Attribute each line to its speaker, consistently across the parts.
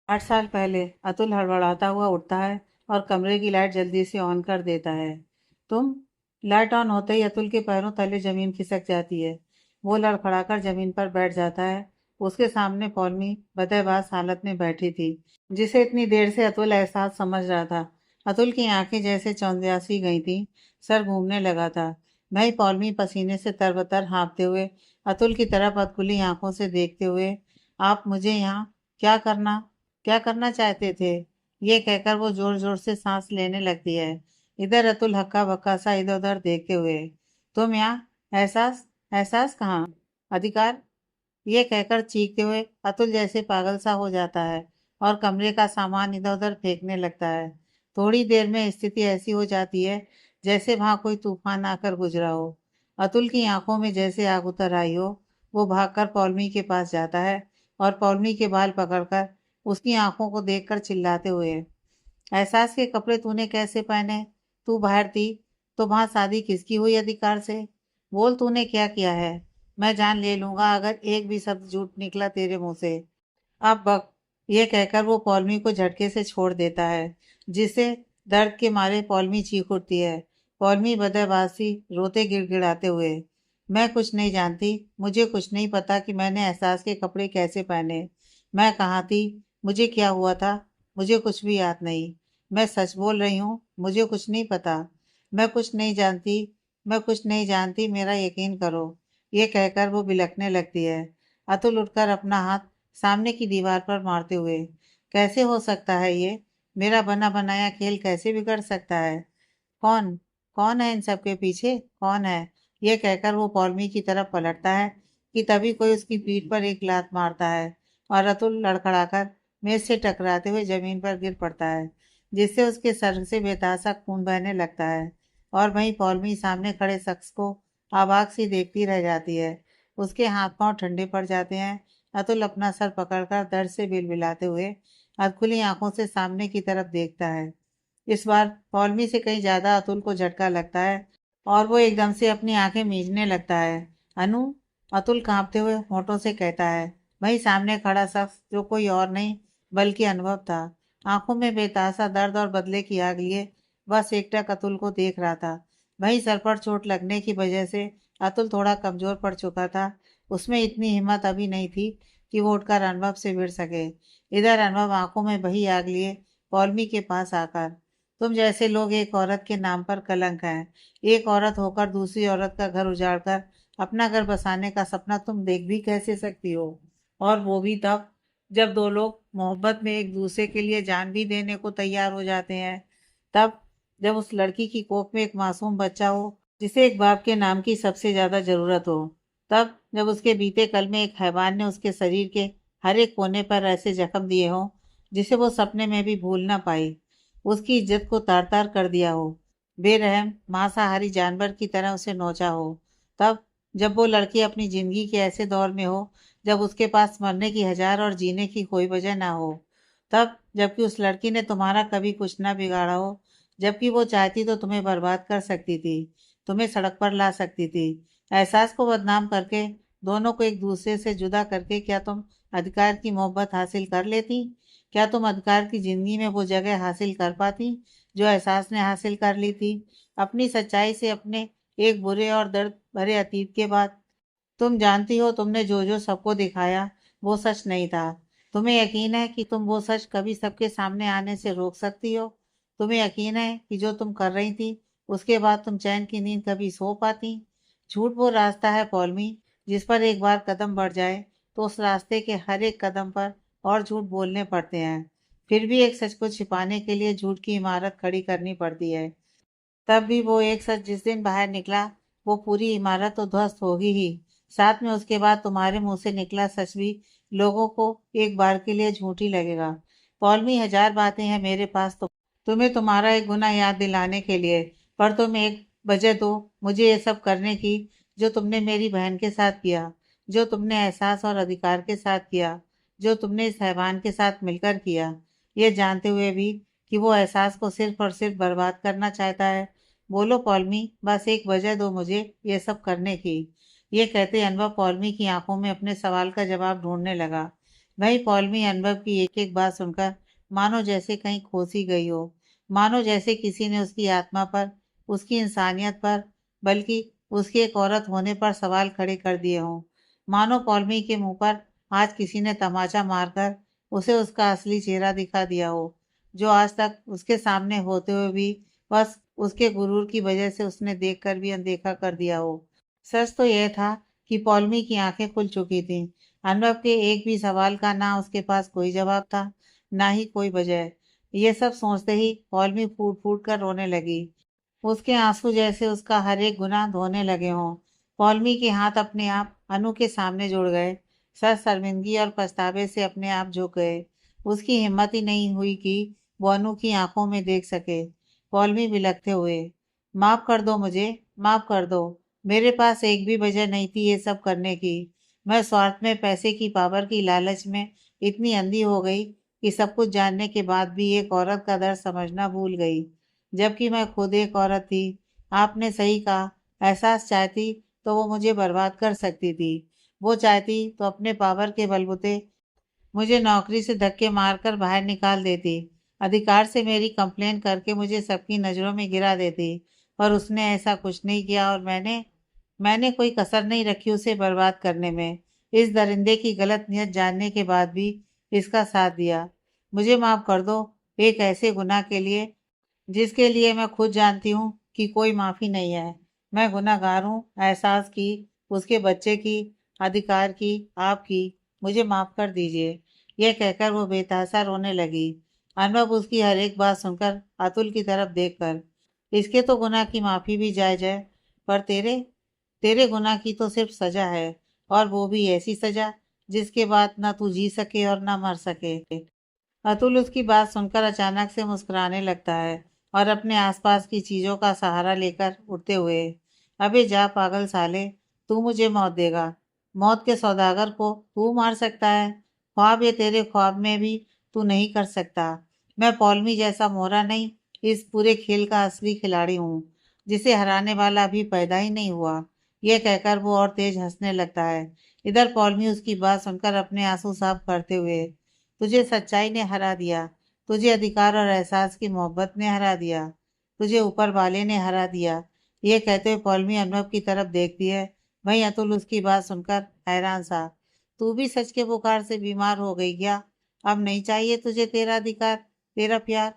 Speaker 1: 8 साल पहले। अतुल हड़बड़ाता हुआ उठता है और कमरे की लाइट जल्दी से ऑन कर देता है। तुम? लाइट ऑन होते ही अतुल के पैरों तले जमीन खिसक जाती है। वो लड़खड़ाकर जमीन पर बैठ जाता है। उसके सामने पौलमी बदहवास हालत में बैठी थी, जिसे इतनी देर से अतुल एहसास समझ रहा था। अतुल की आंखें जैसे चौंधियासी गई थी, सर घूमने लगा था। भाई पौलमी पसीने से तरबतर हाँफते हुए अतुल की तरफ अधकुली आंखों से देखते हुए, आप मुझे यहाँ क्या करना क्या करना चाहते थे? ये कहकर वो जोर जोर से सांस लेने लगती है। इधर अतुल हक्का बक्का सा इधर उधर देखते हुए, तुम यहाँ? एहसास? एहसास कहाँ? अधिकार? ये कहकर चीखते हुए अतुल जैसे पागल सा हो जाता है और कमरे का सामान इधर उधर फेंकने लगता है। थोड़ी देर में स्थिति ऐसी हो जाती है जैसे वहां कोई तूफान आकर गुजरा हो। अतुल की आंखों में जैसे आग उतर आई हो। वो भागकर पौलमी के पास जाता है और पौलमी के बाल पकड़कर उसकी आंखों को देखकर चिल्लाते हुए, एहसास के कपड़े तूने कैसे पहने? तू बाहर थी तो वहां शादी किसकी हुई अधिकार से? बोल, तूने क्या किया है? मैं जान ले लूंगा अगर एक भी शब्द झूठ निकला तेरे मुंह से। अब बक। ये कहकर वो पौलमी को झटके से छोड़ देता है, जिससे दर्द के मारे पौलमी चीख उठती है। पौलमी बदहवासी रोते गिड़गिड़ाते हुए, मैं कुछ नहीं जानती। मुझे कुछ नहीं पता कि मैंने एहसास के कपड़े कैसे पहने। मैं कहाँ थी? मुझे क्या हुआ था? मुझे कुछ भी याद नहीं। मैं सच बोल रही हूँ, मुझे कुछ नहीं पता। मैं कुछ नहीं जानती। मैं कुछ नहीं जानती, मेरा यकीन करो। ये कहकर वो बिलखने लगती है। अतुल उठकर अपना हाथ सामने की दीवार पर मारते हुए, कैसे हो सकता है ये? मेरा बना बनाया खेल कैसे बिगड़ सकता है? कौन? कौन है इन सब के पीछे? कौन है? ये कहकर वो पौलमी की तरफ पलटता है कि तभी कोई उसकी पीठ पर एक लात मारता है और अतुल लड़खड़ाकर मेज से टकराते हुए जमीन पर गिर पड़ता है, जिससे उसके सर से बेतहाशा खून बहने लगता है। और वहीं पौलमी सामने खड़े शख्स को अवाक सी देखती रह जाती है। उसके हाथ पांव ठंडे पड़ जाते हैं। अतुल अपना सर पकड़कर दर्द से बिलबिलाते हुए खुली आंखों से सामने की तरफ देखता है। इस बार पौलमी से कहीं ज्यादा अतुल को झटका लगता है और वो एकदम से अपनी आंखें मीचने लगता है। अनु? अतुल कांपते हुए होठों से कहता है। वही सामने खड़ा शख्स, जो कोई और नहीं बल्कि अनुभव था, आंखों में बेतासा दर्द और बदले की आग लिए बस एकटक अतुल को देख रहा था। वही सर पर चोट लगने की वजह से अतुल थोड़ा कमजोर पड़ चुका था। उसमें इतनी हिम्मत अभी नहीं थी कि वो उठकर अनुभव से भिड़ सके। इधर अनुभव आंखों में बही आग लिए पौलमी के पास आकर, तुम जैसे लोग एक औरत के नाम पर कलंक हैं। एक औरत होकर दूसरी औरत का घर उजाड़कर अपना घर बसाने का सपना तुम देख भी कैसे सकती हो? और वो भी तब जब दो लोग मोहब्बत में एक दूसरे के लिए जान भी देने को तैयार हो जाते हैं। तब जब उस लड़की की कोख में एक मासूम बच्चा हो, जिसे एक बाप के नाम की सबसे ज्यादा जरूरत हो। तब जब उसके बीते कल में एक हैवान ने उसके शरीर के हर एक कोने पर ऐसे जख्म दिए हों जिसे वो सपने में भी भूल ना पाई। उसकी इज्जत को तार तार कर दिया हो। बेरहम मांसाहारी जानवर की तरह उसे नोचा हो। तब जब वो लड़की अपनी जिंदगी के ऐसे दौर में हो जब उसके पास मरने की हजार और जीने की कोई वजह ना हो। तब जबकि उस लड़की ने तुम्हारा कभी कुछ ना बिगाड़ा हो, जबकि वो चाहती तो तुम्हें बर्बाद कर सकती थी, तुम्हें सड़क पर ला सकती थी। एहसास को बदनाम करके, दोनों को एक दूसरे से जुदा करके क्या तुम अधिकार की मोहब्बत हासिल कर लेती? क्या तुम अधिकार की जिंदगी में वो जगह हासिल कर पाती जो एहसास ने हासिल कर ली थी? अपनी सच्चाई से, अपने एक बुरे और दर्द भरे अतीत के बाद। तुम जानती हो, तुमने जो जो सबको दिखाया वो सच नहीं था। तुम्हें यकीन है कि तुम वो सच कभी सबके सामने आने से रोक सकती हो? तुम्हें यकीन है कि जो तुम कर रही थी उसके बाद तुम चैन की नींद कभी सो पाती? झूठ वो रास्ता है पौलमी, जिस पर एक बार कदम बढ़ जाए तो उस रास्ते के हर एक कदम पर और झूठ बोलने पड़ते हैं। फिर भी एक सच को छिपाने के लिए झूठ की इमारत खड़ी करनी पड़ती है। तब भी वो एक सच जिस दिन बाहर निकला, वो पूरी इमारत तो ध्वस्त होगी ही, साथ में उसके बाद तुम्हारे मुंह से निकला सच भी लोगों को एक बार के लिए झूठी लगेगा। पौलमी, हजार बातें हैं मेरे पास तो तुम्हें तुम्हारा एक गुनाह याद दिलाने के लिए, पर तुम एक वजह दो मुझे ये सब करने की, जो तुमने मेरी बहन के साथ किया, जो तुमने एहसास और अधिकार के साथ किया, जो तुमने इस हैवान के साथ मिलकर किया, ये जानते हुए भी कि वो एहसास को सिर्फ और सिर्फ बर्बाद करना चाहता है। बोलो पौलमी, बस एक वजह दो मुझे ये सब करने की। ये कहते अनवर पौलमी की आंखों में अपने सवाल का जवाब ढूंढने लगा, वही पौलमी अनुभव की एक एक बात सुनकर मानो जैसे कहीं खोसी गई हो, मानो जैसे किसी ने उसकी आत्मा पर, उसकी इंसानियत पर, बल्कि उसकी एक औरत होने पर सवाल खड़े कर दिए हों। मानो पौलमी के मुंह पर आज किसी ने तमाचा मारकर उसे उसका असली चेहरा दिखा दिया हो, जो आज तक उसके सामने होते हुए भी बस उसके गुरूर की वजह से उसने देखकर भी अनदेखा कर दिया हो। सच तो यह था कि पौलमी की आंखें खुल चुकी थीं। अनुभव के एक भी सवाल का ना उसके पास कोई जवाब था, ना ही कोई वजह। ये सब सोचते ही पौलमी फूट फूट कर रोने लगी। उसके आंसू जैसे उसका हर एक गुनाह धोने लगे हों। पौलमी के हाथ अपने आप अनु के सामने जुड़ गए। सर शर्मिंदगी और पछतावे से अपने आप झुक गए। उसकी हिम्मत ही नहीं हुई कि वो अनु की आंखों में देख सके। पौलमी बिलखते हुए, माफ कर दो मुझे, माफ कर दो। मेरे पास एक भी वजह नहीं थी ये सब करने की। मैं स्वार्थ में, पैसे की, पावर की लालच में इतनी अंधी हो गई कि सब कुछ जानने के बाद भी एक औरत का दर्द समझना भूल गई, जबकि मैं खुद एक औरत थी। आपने सही कहा, एहसास चाहती तो वो मुझे बर्बाद कर सकती थी। वो चाहती तो अपने पावर के बलबूते मुझे नौकरी से धक्के मारकर बाहर निकाल देती, अधिकार से मेरी कंप्लेन करके मुझे सबकी नज़रों में गिरा देती। पर उसने ऐसा कुछ नहीं किया और मैंने मैंने कोई कसर नहीं रखी उसे बर्बाद करने में। इस दरिंदे की गलत नियत जानने के बाद भी इसका साथ दिया। मुझे माफ कर दो, एक ऐसे गुनाह के लिए जिसके लिए मैं खुद जानती हूँ कि कोई माफ़ी नहीं है। मैं गुनहगार हूँ, एहसास की, उसके बच्चे की, अधिकार की, आपकी। मुझे माफ़ कर दीजिए। यह कहकर वो बेतहासा रोने लगी। अनुभव उसकी हर एक बात सुनकर अतुल की तरफ देखकर, इसके तो गुनाह की माफ़ी भी जायज है, पर तेरे तेरे गुनाह की तो सिर्फ सजा है, और वो भी ऐसी सजा जिसके बाद ना तू जी सके और ना मर सके। अतुल उसकी बात सुनकर अचानक से मुस्कुराने लगता है और अपने आसपास की चीजों का सहारा लेकर उठते हुए, अबे जा पागल साले, तू मुझे मौत देगा? मौत के सौदागर को तू मार सकता है? ख्वाब ये तेरे ख्वाब में भी तू नहीं कर सकता। मैं पौलमी जैसा मोहरा नहीं, इस पूरे खेल का असली खिलाड़ी हूँ, जिसे हराने वाला अभी पैदा ही नहीं हुआ। यह कहकर वो और तेज हंसने लगता है। इधर पौलमी उसकी बात सुनकर अपने आंसू साफ करते हुए, तुझे सच्चाई ने हरा दिया, तुझे अधिकार और एहसास की मोहब्बत ने हरा दिया, तुझे ऊपर वाले ने हरा दिया। ये कहते हुए पौलमी अनुभव की तरफ देखती है। वहीं अतुल उसकी बात सुनकर हैरान सा, तू भी सच के बुखार से बीमार हो गई क्या? अब नहीं चाहिए तुझे तेरा अधिकार, तेरा प्यार?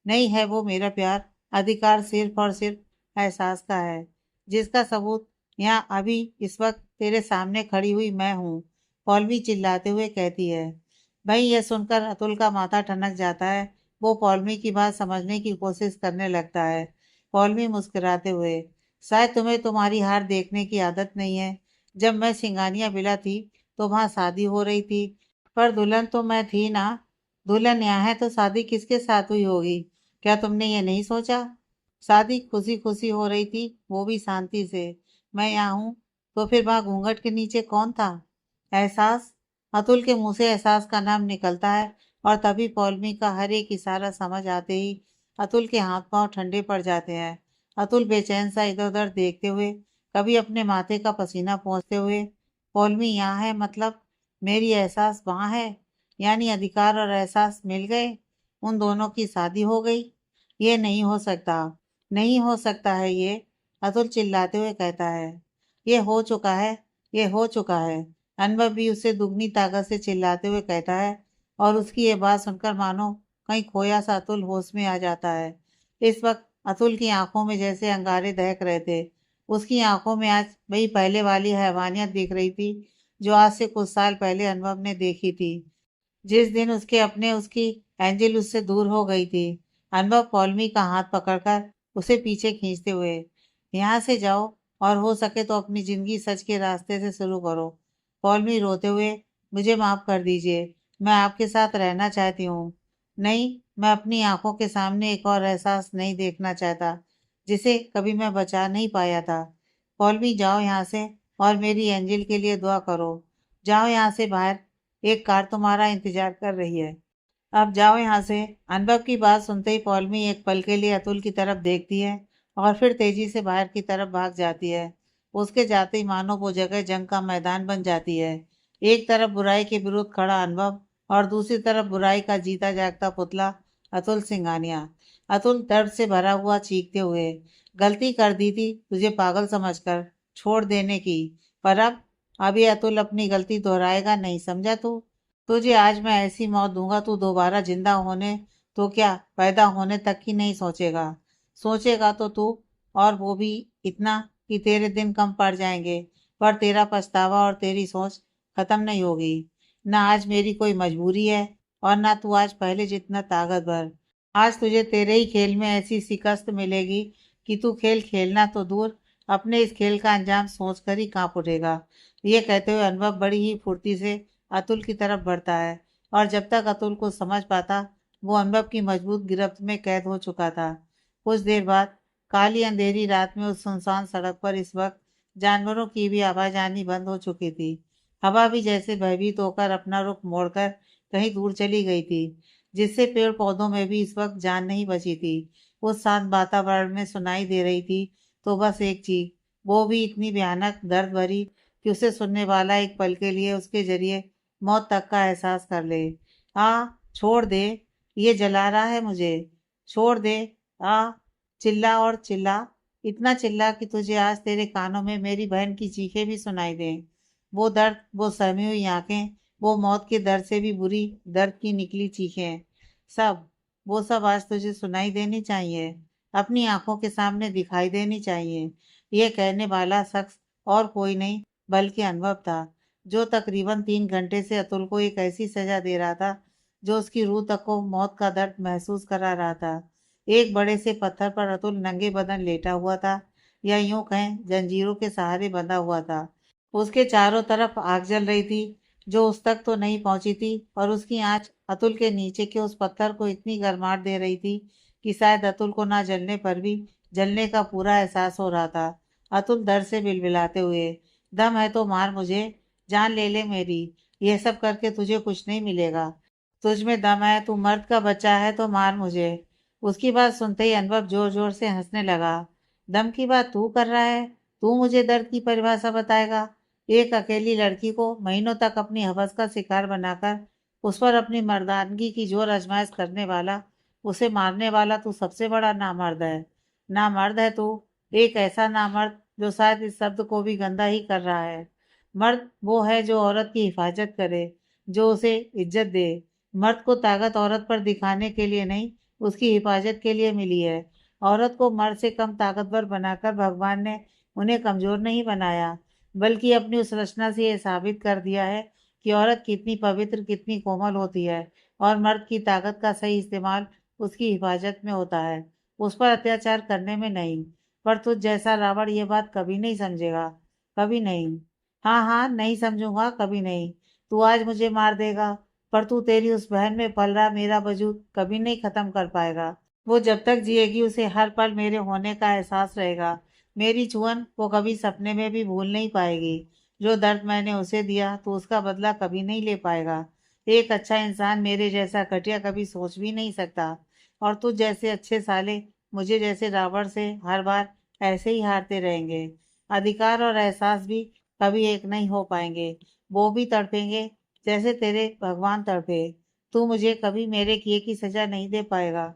Speaker 1: नहीं है वो मेरा प्यार, अधिकार सिर्फ और सिर्फ एहसास का है, जिसका सबूत यहाँ अभी इस वक्त तेरे सामने खड़ी हुई मैं हूँ। पौलमी चिल्लाते हुए कहती है। भाई यह सुनकर अतुल का माथा ठनक जाता है। वो पौलमी की बात समझने की कोशिश करने लगता है। पौलमी मुस्कुराते हुए, शायद तुम्हें तुम्हारी हार देखने की आदत नहीं है। जब मैं सिंगानिया बिला थी तो वहां शादी हो रही थी, पर दुल्हन तो मैं थी ना। दुल्हन यहाँ है तो शादी किसके साथ हुई होगी? क्या तुमने ये नहीं सोचा? शादी खुशी खुशी हो रही थी, वो भी शांति से। मैं यहाँ हूँ तो फिर वहां घूंघट के नीचे कौन था? एहसास। अतुल के मुंह से एहसास का नाम निकलता है, और तभी पौलमी का हर एक इशारा समझ आते ही अतुल के हाथ पांव ठंडे पड़ जाते हैं। अतुल बेचैन सा इधर उधर देखते हुए, कभी अपने माथे का पसीना पोंछते हुए, पौलमी यहाँ है मतलब मेरी एहसास वहाँ है, यानी अधिकार और एहसास मिल गए, उन दोनों की शादी हो गई। ये नहीं हो सकता, नहीं हो सकता है ये, अतुल चिल्लाते हुए कहता है। ये हो चुका है, ये हो चुका है, अनुभव भी उसे दुगनी ताकत से चिल्लाते हुए कहता है। और उसकी ये बात सुनकर मानो कहीं खोया सा अतुल होश में आ जाता है। इस वक्त अतुल की आंखों में जैसे अंगारे दहक रहे थे। उसकी आंखों में आज वही पहले वाली हैवानियत दिख रही थी, जो आज से कुछ साल पहले अनुभव ने देखी थी, जिस दिन उसके अपने उसकी एंजिल उससे दूर हो गई थी। अनुभव पौलमी का हाथ पकड़कर उसे पीछे खींचते हुए, यहाँ से जाओ और हो सके तो अपनी जिंदगी सच के रास्ते से शुरू करो। पौलमी रोते हुए, मुझे माफ कर दीजिए, मैं आपके साथ रहना चाहती हूँ। नहीं, मैं अपनी आंखों के सामने एक और एहसास नहीं देखना चाहता, जिसे कभी मैं बचा नहीं पाया था। पौलमी जाओ यहाँ से, और मेरी एंजिल के लिए दुआ करो। जाओ यहाँ से बाहर, एक कार तुम्हारा इंतजार कर रही है। अब जाओ यहाँ से। अनुभव की बात सुनते ही पौलमी एक पल के लिए अतुल की तरफ देखती है, और फिर तेजी से बाहर की तरफ भाग जाती है। उसके जाते ही मानो वो जगह जंग का मैदान बन जाती है। एक तरफ बुराई के विरुद्ध खड़ा अनुभव और दूसरी तरफ बुराई का जीता जागता पुतला अतुल सिंघानिया। अतुल दर्द से भरा हुआ चीखते हुए, गलती कर दी थी तुझे पागल समझकर छोड़ देने की, पर अब अभी अतुल अपनी गलती दोहराएगा नहीं, समझा तू? तुझे आज मैं ऐसी मौत दूंगा तू दोबारा जिंदा होने तो क्या पैदा होने तक की नहीं सोचेगा। सोचेगा तो तू, और वो भी इतना कि तेरे दिन कम पड़ जाएंगे, पर तेरा पछतावा और तेरी सोच खत्म नहीं होगी। ना आज मेरी कोई मजबूरी है और ना तू आज पहले जितना ताकतवर। आज तुझे तेरे ही खेल में ऐसी शिकस्त मिलेगी कि तू खेल खेलना तो दूर, अपने इस खेल का अंजाम सोचकर ही कांप उठेगा। ये कहते हुए अनुभव बड़ी ही फुर्ती से अतुल की तरफ बढ़ता है, और जब तक अतुल को समझ पाता वो अनुभव की मजबूत गिरफ्त में कैद हो चुका था। कुछ देर बाद काली अंधेरी रात में उस सुनसान सड़क पर इस वक्त जानवरों की भी आवाजानी बंद हो चुकी थी। हवा भी जैसे भयभीत होकर अपना रुख मोड़कर कहीं दूर चली गई थी, जिससे पेड़ पौधों में भी इस वक्त जान नहीं बची थी। उस शांत वातावरण में सुनाई दे रही थी तो बस एक चीख, वो भी इतनी भयानक दर्द भरी कि उसे सुनने वाला एक पल के लिए उसके जरिए मौत तक का एहसास कर ले। छोड़ दे, ये जला रहा है मुझे, छोड़ दे। आ चिल्ला और चिल्ला, इतना चिल्ला कि तुझे आज तेरे कानों में मेरी बहन की चीखें भी सुनाई दें। वो दर्द, वो सहमी हुई आंखें, वो मौत के दर्द से भी बुरी दर्द की निकली चीखें, सब, वो सब आज तुझे सुनाई देनी चाहिए, अपनी आंखों के सामने दिखाई देनी चाहिए। ये कहने वाला शख्स और कोई नहीं बल्कि अनुभव था, जो तकरीबन 3 घंटे से अतुल को एक ऐसी सजा दे रहा था जो उसकी रूह तक को मौत का दर्द महसूस करा रहा था। एक बड़े से पत्थर पर अतुल नंगे बदन लेटा हुआ था, या यूं कहें जंजीरों के सहारे बंधा हुआ था। उसके चारों तरफ आग जल रही थी जो उस तक तो नहीं पहुंची थी, और उसकी आंच अतुल के नीचे के उस पत्थर को इतनी गर्माहट दे रही थी कि शायद अतुल को ना जलने पर भी जलने का पूरा एहसास हो रहा था। अतुल दर्द से बिलबिलाते हुए, दम है तो मार मुझे, जान ले ले मेरी, यह सब करके तुझे कुछ नहीं मिलेगा। तुझ में दम है, तू मर्द का बच्चा है तो मार मुझे। उसकी बात सुनते ही अनुभव जोर जोर से हंसने लगा। दम की बात तू कर रहा है? तू मुझे दर्द की परिभाषा बताएगा? एक अकेली लड़की को महीनों तक अपनी हवस का शिकार बनाकर उस पर अपनी मर्दानगी की जोर आजमाइश करने वाला, उसे मारने वाला तू सबसे बड़ा नामर्द है। नामर्द है तू, एक ऐसा नामर्द जो शायद इस शब्द को भी गंदा ही कर रहा है। मर्द वो है जो औरत की हिफाजत करे, जो उसे इज्जत दे। मर्द को ताकत औरत पर दिखाने के लिए नहीं, उसकी हिफाजत के लिए मिली है। औरत को मर्द से कम ताकतवर बनाकर भगवान ने उन्हें कमजोर नहीं बनाया, बल्कि अपनी उस रचना से यह साबित कर दिया है कि औरत कितनी पवित्र, कितनी कोमल होती है, और मर्द की ताकत का सही इस्तेमाल उसकी हिफाजत में होता है, उस पर अत्याचार करने में नहीं। पर तुझ जैसा रावण ये बात कभी नहीं समझेगा, कभी नहीं। हाँ हाँ, नहीं समझूंगा, कभी नहीं। तू आज मुझे मार देगा, पर तू तेरी उस बहन में पल रहा मेरा वजूद कभी नहीं खत्म कर पाएगा। वो जब तक जिएगी उसे हर पल मेरे होने का एहसास रहेगा। मेरी चुअन वो कभी सपने में भी भूल नहीं पाएगी। जो दर्द मैंने उसे दिया तो उसका बदला कभी नहीं ले पाएगा। एक अच्छा इंसान मेरे जैसा घटिया कभी सोच भी नहीं सकता, और तुझ जैसे अच्छे साले मुझे जैसे रावण से हर बार ऐसे ही हारते रहेंगे। अधिकार और एहसास भी कभी एक नहीं हो पाएंगे, वो भी तड़पेंगे जैसे तेरे भगवान तड़पे। तू मुझे कभी मेरे किए की सजा नहीं दे पाएगा।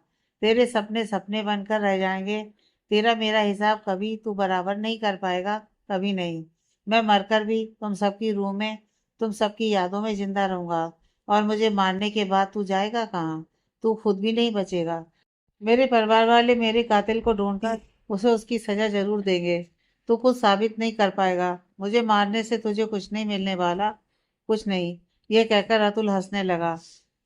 Speaker 1: तेरे सपने सपने बनकर रह जाएंगे। तेरा मेरा हिसाब कभी तू बराबर नहीं कर पाएगा, कभी नहीं। मैं मरकर भी तुम सबकी रूह में, तुम सबकी यादों में जिंदा रहूंगा, और मुझे मारने के बाद तू जाएगा कहाँ? तू खुद भी नहीं बचेगा। मेरे परिवार वाले मेरे कातिल को ढूंढकर उसे उसकी सजा जरूर देंगे। तू कुछ साबित नहीं कर पाएगा, मुझे मारने से तुझे कुछ नहीं मिलने वाला, कुछ नहीं। यह कहकर अतुल हंसने लगा।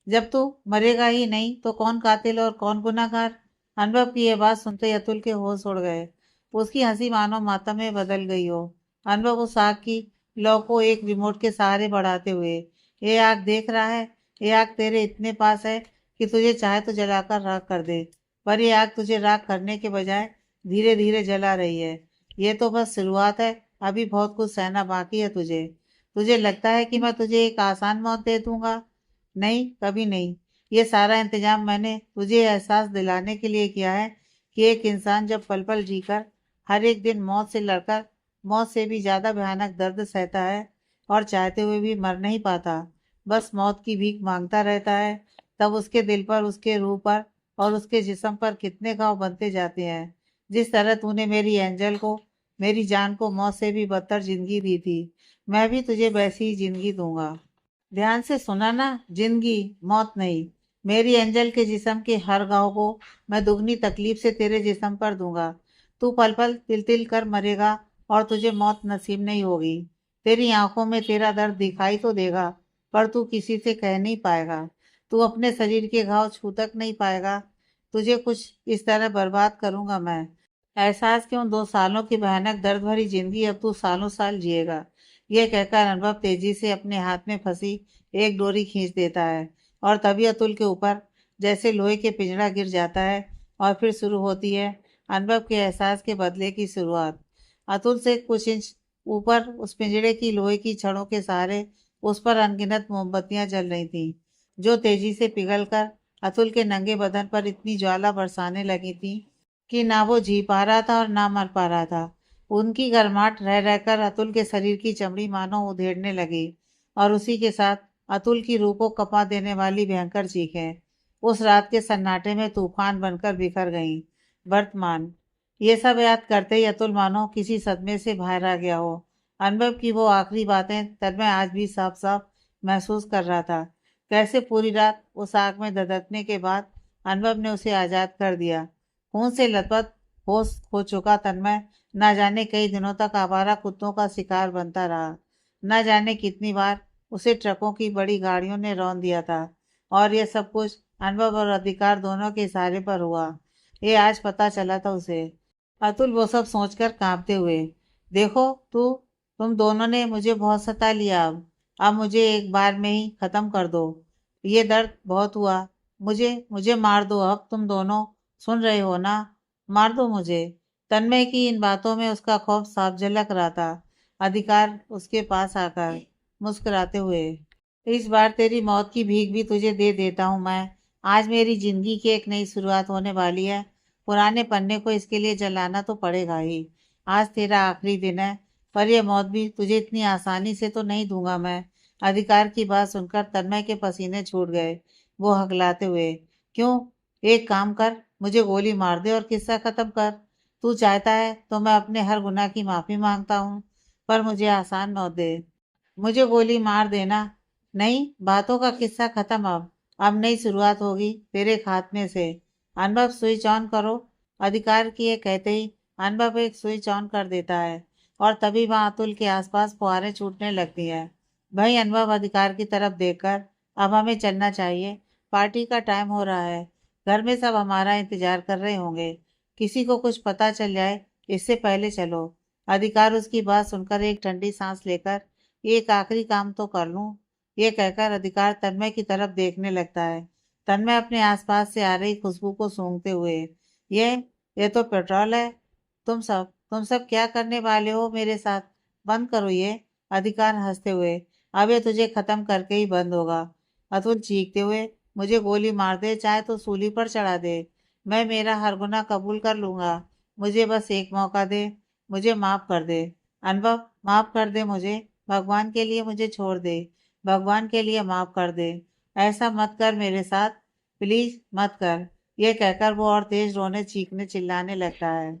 Speaker 1: जब तू मरेगा ही नहीं तो कौन कातिल और कौन गुनाहगार? अनुभव की यह बात सुनते ही अतुल के होश उड़ गए। उसकी हंसी मानो मातम में बदल गई हो। अनुभव उस आग की लौ को एक रिमोट के सहारे बढ़ाते हुए, ये आग देख रहा है? ये आग तेरे इतने पास है कि तुझे चाहे तो जलाकर राख कर दे, पर ये आग तुझे राख करने के बजाय धीरे धीरे जला रही है। ये तो बस शुरुआत है, अभी बहुत कुछ सहना बाकी है तुझे। तुझे लगता है कि मैं तुझे एक आसान मौत दे दूंगा? नहीं, कभी नहीं। ये सारा इंतजाम मैंने तुझे एहसास दिलाने के लिए किया है कि एक इंसान जब पल पल जीकर हर एक दिन मौत से लड़कर मौत से भी ज्यादा भयानक दर्द सहता है, और चाहते हुए भी मर नहीं पाता, बस मौत की भीख मांगता रहता है। तब उसके दिल पर, उसके रूह पर और उसके जिस्म पर कितने घाव बनते जाते हैं। जिस तरह तूने मेरी एंजल को, मेरी जान को मौत से भी बदतर जिंदगी दी थी, मैं भी तुझे वैसी ही जिंदगी दूंगा। ध्यान से सुना ना, जिंदगी, मौत नहीं। मेरी एंजल के जिस्म के हर घाव को मैं दुगनी तकलीफ से तेरे जिस्म पर दूंगा। तू पल पल तिल तिल कर मरेगा और तुझे मौत नसीब नहीं होगी। तेरी आंखों में तेरा दर्द दिखाई तो देगा, पर तू किसी से कह नहीं पाएगा। तू अपने शरीर के घाव छू तक नहीं पाएगा। तुझे कुछ इस तरह बर्बाद करूंगा मैं। एहसास क्यों, 2 सालों की भयानक दर्द भरी जिंदगी अब तू सालों साल जिएगा। ये कहकर अनुभव तेजी से अपने हाथ में फंसी एक डोरी खींच देता है और तभी अतुल के ऊपर जैसे लोहे के पिंजड़ा गिर जाता है। और फिर शुरू होती है अनुभव के एहसास के बदले की शुरुआत। अतुल से कुछ इंच ऊपर उस पिंजड़े की लोहे की छड़ों के सहारे उस पर अनगिनत मोमबत्तियां जल रही थीं, जो तेजी से पिघलकर अतुल के नंगे बदन पर इतनी ज्वाला बरसाने लगी थी कि ना वो जी पा रहा था और ना मर पा रहा था। उनकी गर्माहट रह रहकर अतुल के शरीर की चमड़ी मानो उधेड़ने लगी और उसी के साथ अतुल की रूह को कपा देने वाली भयंकर चीखें उस रात के सन्नाटे में तूफान बनकर बिखर गईं। वर्तमान, ये सब याद करते ही अतुल मानो किसी सदमे से बाहर आ गया हो। अनुभव की वो आखिरी बातें तन्मय आज भी साफ साफ महसूस कर रहा था। कैसे पूरी रात उस आग में धधकने के बाद अनुभव ने उसे आजाद कर दिया। खून से लथपथ होश खो चुका तन्मय न जाने कई दिनों तक आवारा कुत्तों का शिकार बनता रहा। न जाने कितनी बार उसे ट्रकों की बड़ी गाड़ियों ने रौंद दिया था। और ये सब कुछ अनुभव और अधिकार दोनों के इशारे पर हुआ, ये आज पता चला था उसे। अतुल वो सब सोचकर कांपते हुए, देखो तुम दोनों ने मुझे बहुत सता लिया। अब मुझे एक बार में ही खत्म कर दो। ये दर्द बहुत हुआ। मुझे मुझे मार दो, अब तुम दोनों सुन रहे हो ना? मार दो मुझे। तन्मय की इन बातों में उसका खौफ साफ झलक रहा था। अधिकार उसके पास आकर मुस्कुराते हुए, इस बार तेरी मौत की भीख भी तुझे दे देता हूँ मैं। आज मेरी जिंदगी की एक नई शुरुआत होने वाली है। पुराने पन्ने को इसके लिए जलाना तो पड़ेगा ही। आज तेरा आखिरी दिन है, पर यह मौत भी तुझे इतनी आसानी से तो नहीं दूंगा मैं। अधिकार की बात सुनकर तन्मय के पसीने छूट गए। वो हकलाते हुए, क्यों? एक काम कर, मुझे गोली मार दे और किस्सा खत्म कर। तू चाहता है तो मैं अपने हर गुनाह की माफी मांगता हूँ, पर मुझे आसान मौत दे। मुझे गोली मार देना। नहीं, बातों का किस्सा खत्म। अब नई शुरुआत होगी तेरे खात्मे से। अनुभव, स्विच ऑन करो। अधिकार किए कहते ही अनुभव एक स्विच ऑन कर देता है और तभी वहां अतुल के आसपास फुहारें छूटने लगती हैं। भाई अनुभव अधिकार की तरफ देखकर, अब हमें चलना चाहिए। पार्टी का टाइम हो रहा है। घर में सब हमारा इंतजार कर रहे होंगे। किसी को कुछ पता चल जाए इससे पहले चलो। अधिकार उसकी बात सुनकर एक ठंडी सांस लेकर, एक आखिरी काम तो कर लूं, ये कहकर अधिकार तन्मय की तरफ देखने लगता है। तन्मय अपने आसपास से आ रही खुशबू को सूंघते हुए, ये ये तो पेट्रोल है। तुम सब क्या करने वाले हो मेरे साथ? बंद करो ये। अधिकार हंसते हुए, अब ये तुझे खत्म करके ही बंद होगा। अतुल चीखते हुए, मुझे गोली मार दे, चाहे तो सूली पर चढ़ा दे, मैं मेरा हर गुनाह कबूल कर लूंगा। मुझे बस एक मौका दे, मुझे माफ कर दे। अनुभव, माफ कर दे मुझे। भगवान के लिए मुझे छोड़ दे। भगवान के लिए माफ कर दे। ऐसा मत कर मेरे साथ, प्लीज मत कर। ये कहकर वो और तेज रोने चीखने चिल्लाने लगता है।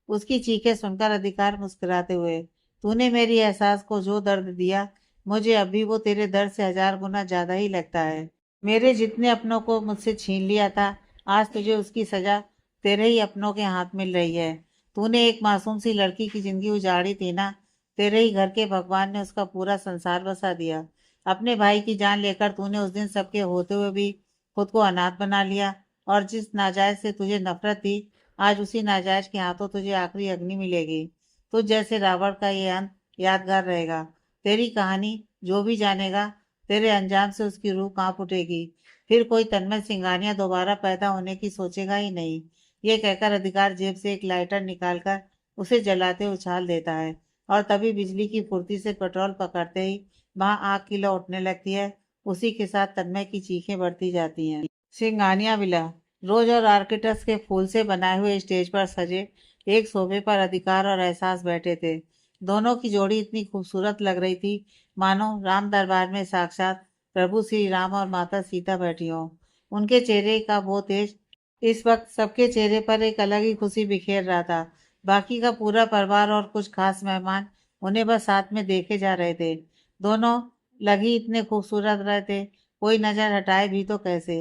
Speaker 1: उसकी चीखें सुनकर अधिकार मुस्कुराते हुए, तूने मेरी एहसास को जो दर्द दिया, मुझे अभी वो तेरे दर्द से 1000 गुना ज्यादा ही लगता है। मेरे जितने अपनों को मुझसे छीन लिया था, आज तुझे उसकी सजा तेरे ही अपनों के हाथ मिल रही है। तूने एक मासूम सी लड़की की जिंदगी उजाड़ी थी ना, तेरे ही घर के भगवान ने उसका पूरा संसार बसा दिया। अपने भाई की जान लेकर तूने उस दिन सबके होते हुए भी खुद को अनाथ बना लिया। और जिस नाजायज से तुझे नफरत थी, आज उसी नाजायज के हाथों तुझे आखिरी अग्नि मिलेगी। तुझ जैसे रावण का ये अंत यादगार रहेगा। तेरी कहानी जो भी जानेगा, तेरे अंजाम से उसकी रूह कांप उठेगी। फिर कोई तन्मय सिंघानिया दोबारा पैदा होने की सोचेगा ही नहीं। ये कहकर अधिकार जेब से एक लाइटर निकालकर उसे जलाते उछाल देता है और तभी बिजली की फुर्ती से पेट्रोल पकड़ते ही वहां आग किला उठने लगती है। उसी के साथ तन्मय की चीखें बढ़ती जाती हैं। सिंघानिया विला, रोज और आर्किटस के फूल से बनाए हुए स्टेज पर सजे एक सोफे पर अधिकार और एहसास बैठे थे। दोनों की जोड़ी इतनी खूबसूरत लग रही थी मानो राम दरबार में साक्षात प्रभु श्री राम और माता सीता बैठी हों। उनके चेहरे का वो तेज, इस वक्त सबके चेहरे पर एक अलग ही खुशी बिखेर रहा था। बाकी का पूरा परिवार और कुछ खास मेहमान उन्हें बस साथ में देखे जा रहे थे। दोनों लगी इतने खूबसूरत रहे थे, कोई नजर हटाए भी तो कैसे।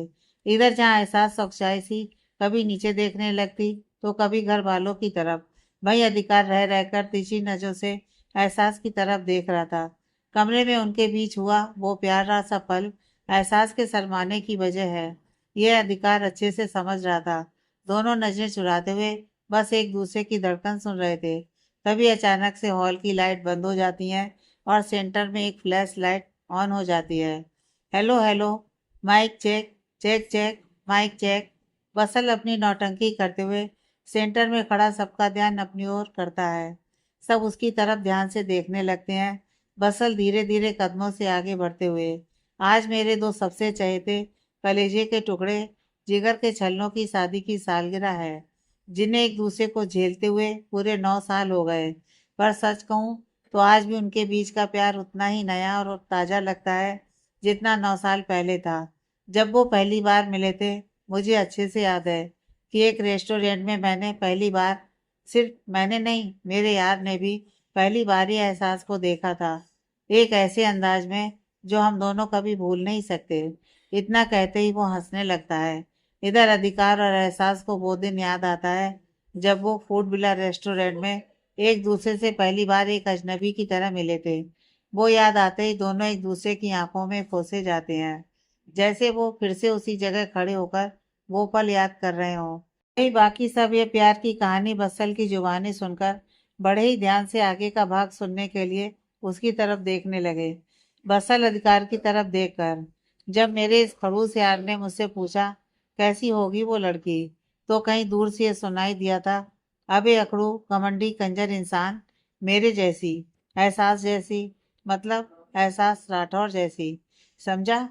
Speaker 1: इधर जहाँ एहसास सच्चाई सी कभी नीचे देखने लगती तो कभी घर वालों की तरफ। वही अधिकार रह रहकर तिरछी नजरों से एहसास की तरफ देख रहा था। कमरे में उनके बीच हुआ वो प्यारा सा पल एहसास के शर्माने की वजह है, यह अधिकार अच्छे से समझ रहा था। दोनों नजरें चुराते हुए बस एक दूसरे की धड़कन सुन रहे थे। तभी अचानक से हॉल की लाइट बंद हो जाती है और सेंटर में एक फ्लैश लाइट ऑन हो जाती है। Hello hello, mike check check check, mike check. बसल अपनी नौटंकी करते हुए सेंटर में खड़ा सबका ध्यान अपनी ओर करता है। सब उसकी तरफ ध्यान से देखने लगते हैं। बसल धीरे धीरे कदमों से आगे बढ़ते हुए, आज मेरे दो सबसे चहेते कलेजे के टुकड़े, जिगर के छल्लों की शादी की सालगिरह है, जिन्हें एक दूसरे को झेलते हुए पूरे 9 साल हो गए। पर सच कहूँ तो आज भी उनके बीच का प्यार उतना ही नया और ताजा लगता है जितना 9 साल पहले था, जब वो पहली बार मिले थे। मुझे अच्छे से याद है कि एक रेस्टोरेंट में मैंने पहली बार, सिर्फ मैंने नहीं, मेरे यार ने भी पहली बार ही एहसास को देखा था, एक ऐसे अंदाज में जो हम दोनों कभी भूल नहीं सकते। इतना कहते ही वो हंसने लगता है। इधर अधिकार और एहसास को वो दिन याद आता है जब वो फूड विला रेस्टोरेंट में एक दूसरे से पहली बार एक अजनबी की तरह मिले थे। वो याद आते ही दोनों एक दूसरे की आंखों में खोसे जाते हैं, जैसे वो फिर से उसी जगह खड़े होकर वो पल याद कर रहे हों। वही बाकी सब ये प्यार की कहानी बसल की जुबानी सुनकर बड़े ही ध्यान से आगे का भाग सुनने के लिए उसकी तरफ देखने लगे। बसल अधिकार की तरफ देखकर, जब मेरे इस खड़ूस यार ने मुझसे पूछा कैसी होगी वो लड़की, तो कहीं दूर से ये सुनाई दिया था, अबे अकड़ू कमंडी कंजर इंसान, मेरे जैसी, एहसास जैसी, मतलब एहसास राठौर जैसी, समझा।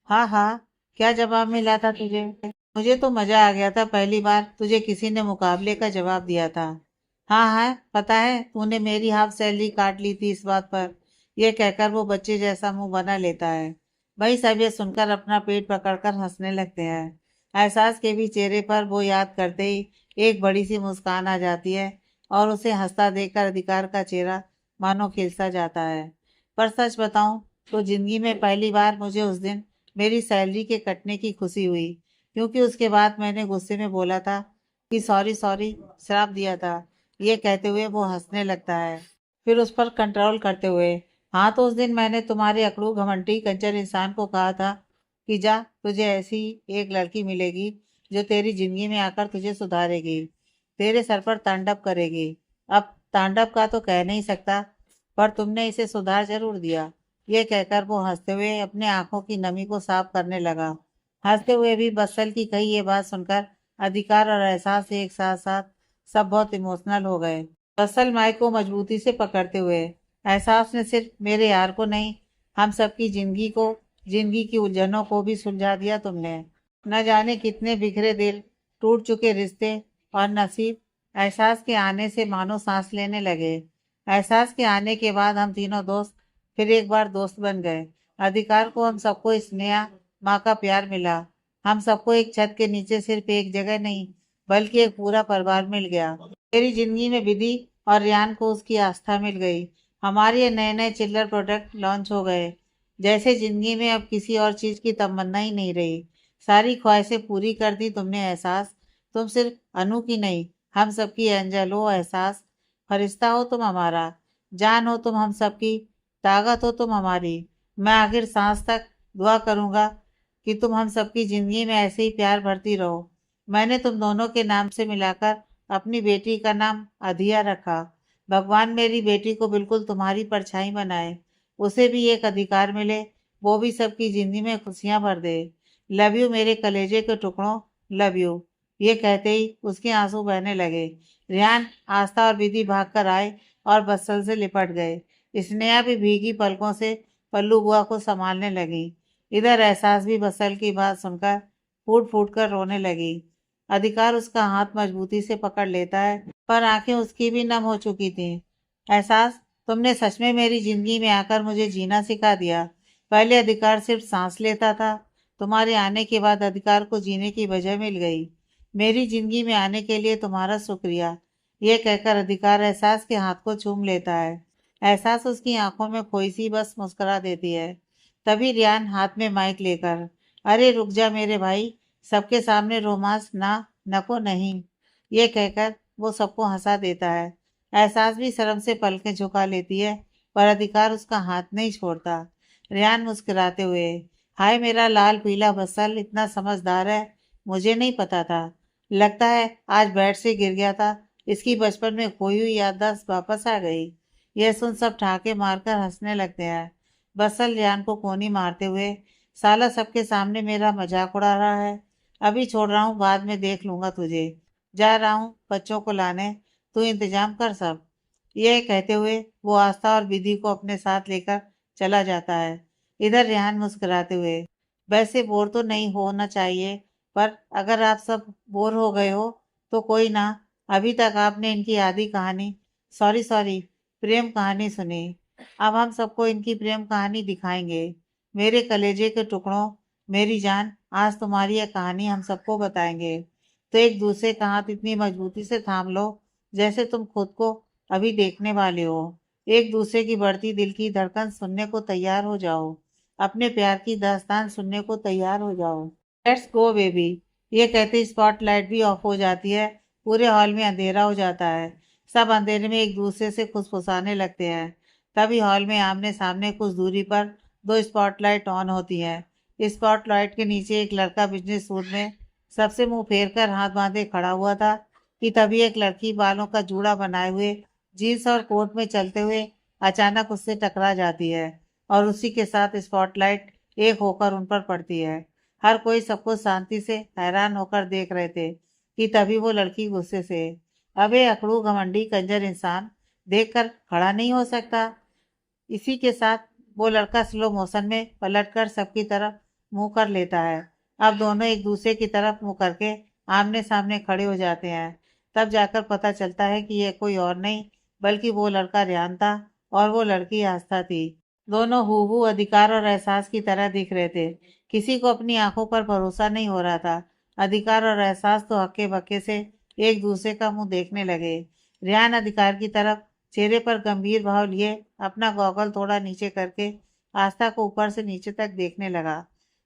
Speaker 1: हाँ हाँ, क्या जवाब मिला था तुझे? मुझे तो मजा आ गया था पहली बार तुझे किसी ने मुकाबले का जवाब दिया था। हाँ हाँ, पता है तूने मेरी हाफ सैलरी काट ली थी इस बात पर, यह कहकर वो बच्चे जैसा मुंह बना लेता है। भाई सब ये सुनकर अपना पेट पकड़कर हंसने लगते हैं। एहसास के भी चेहरे पर वो याद करते ही एक बड़ी सी मुस्कान आ जाती है और उसे हंसता देखकर अधिकार का चेहरा मानो खिलसा जाता है। पर सच बताऊं तो जिंदगी में पहली बार मुझे उस दिन मेरी सैलरी के कटने की खुशी हुई, क्योंकि उसके बाद मैंने गुस्से में बोला था कि सॉरी सॉरी, श्राप दिया था। ये कहते हुए वो हंसने लगता है, फिर उस पर कंट्रोल करते हुए, हाँ तो उस दिन मैंने तुम्हारे अकड़ू घमंडी कंजर इंसान को कहा था कि जा, तुझे ऐसी एक लड़की मिलेगी जो तेरी जिंदगी में आकर तुझे सुधारेगी, तेरे सर पर तांडव करेगी। अब तांडव का तो कह नहीं सकता, पर तुमने इसे सुधार जरूर दिया। ये कहकर वो हंसते हुए अपने आंखों की नमी को साफ करने लगा। हंसते हुए भी बत्सल की कही ये बात सुनकर अधिकार और एहसास एक साथ साथ सब बहुत इमोशनल हो गए। बत्सल माइक को मजबूती से पकड़ते हुए, एहसास ने सिर्फ मेरे यार को नहीं, हम सबकी जिंदगी की उलझनों को भी सुलझा दिया तुमने। न जाने कितने बिखरे दिल, टूट चुके रिश्ते और नसीब एहसास के आने से मानो सांस लेने लगे। एहसास के आने के बाद हम तीनों दोस्त फिर एक बार दोस्त बन गए। अधिकार को हम सबको स्नेह, माँ का प्यार मिला। हम सबको एक छत के नीचे सिर्फ एक जगह नहीं, बल्कि एक पूरा परिवार मिल गया। मेरी जिंदगी में विधि और रियान को उसकी आस्था मिल गई। हमारे ये नए नए चिल्लर प्रोडक्ट लॉन्च हो गए, जैसे जिंदगी में अब किसी और चीज की तमन्ना ही नहीं रही। सारी ख्वाहिशें पूरी कर दी तुमने एहसास। तुम सिर्फ अनु की नहीं, हम सबकी एंजल हो एहसास। फरिश्ता हो तुम हमारा, जान हो तुम हम सबकी, ताकत हो तुम हमारी। मैं आखिर सांस तक दुआ करूंगा कि तुम हम सबकी जिंदगी में ऐसे ही प्यार भरती रहो। मैंने तुम दोनों के नाम से मिलाकर अपनी बेटी का नाम अधिया रखा। भगवान मेरी बेटी को बिल्कुल तुम्हारी परछाई बनाए, उसे भी एक अधिकार मिले, वो भी सबकी जिंदगी में खुशियां भर दे। लव यू मेरे कलेजे के टुकड़ों, लव यू। ये कहते ही उसके आंसू बहने लगे। रेहान, आस्था और विधि भागकर आए और बत्सल से लिपट गए। स्नेहा भी भीगी पलकों से पल्लू बुआ को संभालने लगी। इधर एहसास भी बत्सल की बात सुनकर फूट फूट कर रोने लगी। अधिकार उसका हाथ मजबूती से पकड़ लेता है, पर आंखें उसकी भी नम हो चुकी थी। एहसास, तुमने सच में मेरी जिंदगी में आकर मुझे जीना सिखा दिया। पहले अधिकार सिर्फ सांस लेता था, तुम्हारे आने के बाद अधिकार को जीने की वजह मिल गई। मेरी जिंदगी में आने के लिए तुम्हारा शुक्रिया। ये कहकर अधिकार एहसास के हाथ को चूम लेता है। एहसास उसकी आंखों में खोई सी बस मुस्कुरा देती है। तभी रियान हाथ में माइक लेकर, अरे रुक जा मेरे भाई, सबके सामने रोमांस ना, नको नहीं, ये कहकर वो सबको हंसा देता है। एहसास भी शर्म से पलकें झुका लेती है, पर अधिकार उसका हाथ नहीं छोड़ता। रेहान मुस्कुराते हुए, हाय मेरा लाल पीला बसल इतना समझदार है, मुझे नहीं पता था। लगता है आज बेड से गिर गया था, इसकी बचपन में खोई हुई याददाश्त वापस आ गई। यह सुन सब ठहाके मारकर हंसने लगते हैं। बसल रेहान को कोनी मारते हुए, साला सबके सामने मेरा मजाक उड़ा रहा है, अभी छोड़ रहा हूँ, बाद में देख लूंगा तुझे, जा रहा हूँ बच्चों को लाने, तू इंतजाम कर सब। यह कहते हुए वो आस्था और विधि को अपने साथ लेकर चला जाता है। इधर रेहान मुस्कुराते हुए, वैसे बोर तो नहीं होना चाहिए, पर अगर आप सब बोर हो गए हो तो कोई ना, अभी तक आपने इनकी आधी कहानी, सॉरी सॉरी, प्रेम कहानी सुनी। अब हम सबको इनकी प्रेम कहानी दिखाएंगे। मेरे कलेजे के टुकड़ों, मेरी जान, आज तुम्हारी यह कहानी हम सबको बताएंगे। तो एक दूसरे का हाथ इतनी मजबूती से थाम लो जैसे तुम खुद को अभी देखने वाले हो। एक दूसरे की बढ़ती दिल की धड़कन सुनने को तैयार हो जाओ। अपने प्यार की दास्तान सुनने को तैयार हो जाओ। Let's go baby. ये कहते स्पॉटलाइट भी ऑफ हो जाती है। पूरे हॉल में अंधेरा हो जाता है। सब अंधेरे में एक दूसरे से फुसफुसाने लगते हैं। तभी हॉल में आमने सामने कुछ दूरी पर दो स्पॉटलाइट ऑन होती है। स्पॉटलाइट के नीचे एक लड़का बिजनेस सूट में सबसे मुंह फेर कर हाथ बांधे खड़ा हुआ था कि तभी एक लड़की बालों का जूड़ा बनाए हुए जीन्स और कोट में चलते हुए अचानक उससे टकरा जाती है और उसी के साथ स्पॉटलाइट एक होकर उन पर पड़ती है। हर कोई सबको शांति से हैरान होकर देख रहे थे कि तभी वो लड़की गुस्से से, अबे अकड़ू घमंडी कंजर इंसान, देखकर खड़ा नहीं हो सकता। इसी के साथ वो लड़का स्लो मोशन में पलटकर सबकी तरफ मुंह कर लेता है। अब दोनों एक दूसरे की तरफ मुंह करके आमने सामने खड़े हो जाते हैं। तब जाकर पता चलता है कि यह कोई और नहीं बल्कि वो लड़का रेहान था और वो लड़की आस्था थी। दोनों हूबहू अधिकार और एहसास की तरह दिख रहे थे। किसी को अपनी आंखों पर भरोसा नहीं हो रहा था। अधिकार और एहसास तो हक्के बक्के से एक दूसरे का मुंह देखने लगे। रेहान अधिकार की तरफ चेहरे पर गंभीर भाव लिए अपना गॉगल थोड़ा नीचे करके आस्था को ऊपर से नीचे तक देखने लगा।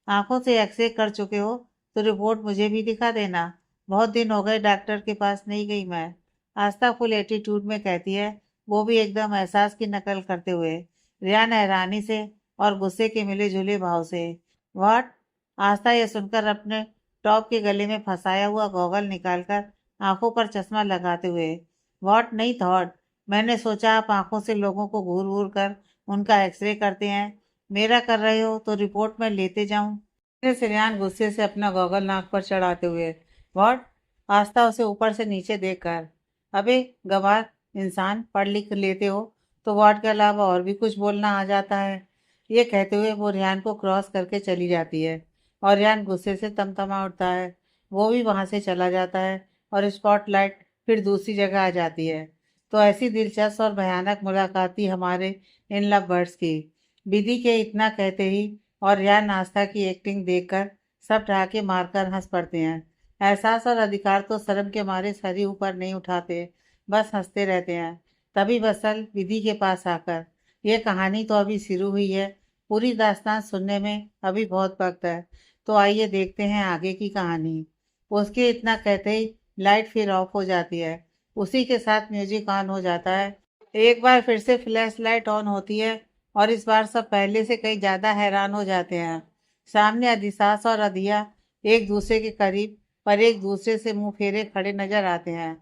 Speaker 1: आंखों से एक्सरे कर चुके हो तो रिपोर्ट मुझे भी दिखा देना, बहुत दिन हो गए डॉक्टर के पास नहीं गई मैं, आस्था फुल एटीट्यूड में कहती है, वो भी एकदम एहसास की नकल करते हुए। रेहान हैरानी से और गुस्से के मिले जुले भाव से, व्हाट? आस्था यह सुनकर अपने टॉप के गले में फंसाया हुआ गॉगल निकालकर आंखों पर चश्मा लगाते हुए, व्हाट नहीं थॉट, मैंने सोचा आप आंखों से लोगों को घूर घूर कर उनका एक्सरे करते हैं, मेरा कर रहे हो तो रिपोर्ट में लेते जाऊं। फिर सिरयान गुस्से से अपना गॉगल नाक पर चढ़ाते हुए, व्हाट? आस्था उसे ऊपर से नीचे देखकर, अबे गवार इंसान, पढ़ लिख लेते हो तो व्हाट के अलावा और भी कुछ बोलना आ जाता है। ये कहते हुए वो रेहान को क्रॉस करके चली जाती है और रेहान गुस्से से तमतमा उठता है। वो भी वहां से चला जाता है और स्पॉटलाइट फिर दूसरी जगह आ जाती है। तो ऐसी दिलचस्प और भयानक मुलाकात थी हमारे इन लव बर्ड्स की। विधि के इतना कहते ही और रेहान आस्था की एक्टिंग देखकर सब ठहाके मारकर हंस पड़ते हैं। एहसास और अधिकार तो शर्म के मारे सर ही ऊपर नहीं उठाते, बस हंसते रहते हैं। तभी बसल विधि के पास आकर, यह कहानी तो अभी शुरू हुई है, पूरी दास्तान सुनने में अभी बहुत वक्त है, तो आइए देखते हैं आगे की कहानी। उसके इतना कहते ही लाइट फिर ऑफ हो जाती है। उसी के साथ म्यूजिक ऑन हो जाता है। एक बार फिर से फ्लैश लाइट ऑन होती है और इस बार सब पहले से कहीं ज्यादा हैरान हो जाते हैं। सामने अधिसास और अधिया एक दूसरे के करीब पर एक दूसरे से मुंह फेरे खड़े नजर आते हैं।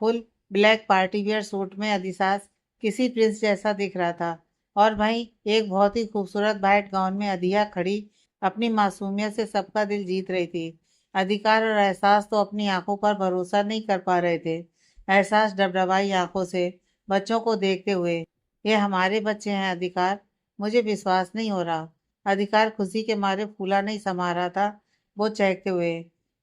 Speaker 1: Full black party wear suit में अधिसास किसी प्रिंस जैसा दिख रहा था और वहीं एक बहुत ही खूबसूरत वाइट गाउन में अधिया खड़ी अपनी मासूमियत से सबका दिल जीत रही थी। अधिकार और एहसास तो अपनी आंखों पर भरोसा नहीं कर पा रहे थे। एहसास डबडबाई आंखों से बच्चों को देखते हुए, ये हमारे बच्चे हैं अधिकार, मुझे विश्वास नहीं हो रहा। अधिकार खुशी के मारे फूला नहीं समा रहा था। वो चहकते हुए,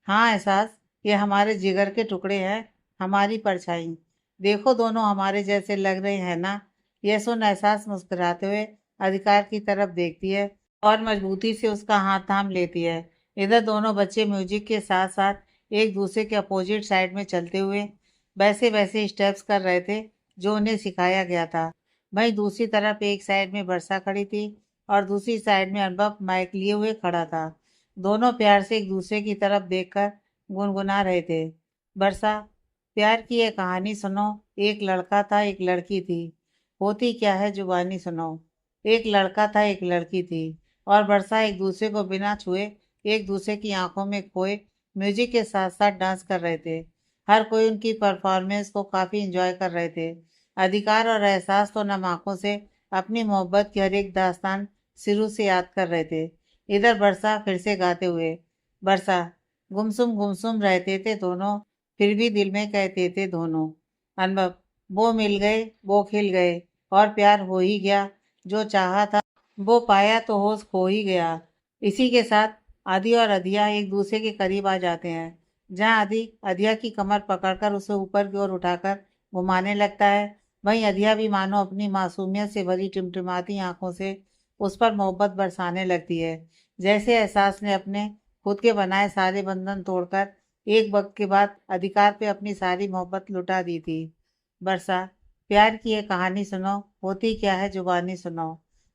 Speaker 1: हाँ एहसास, ये हमारे जिगर के टुकड़े हैं, हमारी परछाई, देखो दोनों हमारे जैसे लग रहे हैं ना। यह सुन एहसास मुस्कुराते हुए अधिकार की तरफ देखती है और मजबूती से उसका हाथ थाम लेती है। इधर दोनों बच्चे म्यूजिक के साथ साथ एक दूसरे के अपोजिट साइड में चलते हुए वैसे वैसे स्टेप्स कर रहे थे जो उन्हें सिखाया गया था। वहीं दूसरी तरफ एक साइड में वर्षा खड़ी थी और दूसरी साइड में अनुभव माइक लिए हुए खड़ा था। दोनों प्यार से एक दूसरे की तरफ देखकर गुनगुना रहे थे। वर्षा, प्यार की एक कहानी सुनो। एक लड़का था, एक लड़की थी। होती क्या है जुबानी सुनो। एक लड़का था, एक लड़की थी और वर्षा एक दूसरे को बिना छुए एक दूसरे की आंखों में खोए म्यूजिक के साथ साथ डांस कर रहे थे। हर कोई उनकी परफॉर्मेंस को काफी एंजॉय कर रहे थे। अधिकार और एहसास तो नम आंखों से अपनी मोहब्बत की हर एक दास्तान शुरू से याद कर रहे थे। इधर वर्षा फिर से गाते हुए, वर्षा, गुमसुम रहते थे दोनों, फिर भी दिल में कहते थे दोनों। अनुभव, वो मिल गए, वो खिल गए और प्यार हो ही गया। जो चाहा था वो पाया तो होश खो ही गया। इसी के साथ आदि और अधिया एक दूसरे के करीब आ जाते हैं। जहां आदि अधिया की कमर पकड़कर उसे ऊपर की ओर उठाकर घुमाने लगता है, वहीं अधिया भी मानो अपनी मासूमियत से भरी टिमटिमाती आंखों से उस पर मोहब्बत बरसाने लगती है। जैसे एहसास ने अपने खुद के बनाए सारे बंधन तोड़कर एक वक्त के बाद अधिकार पे अपनी सारी मोहब्बत लुटा दी थी। वर्षा, प्यार की एक कहानी सुनो। होती क्या है जुबानी सुनो।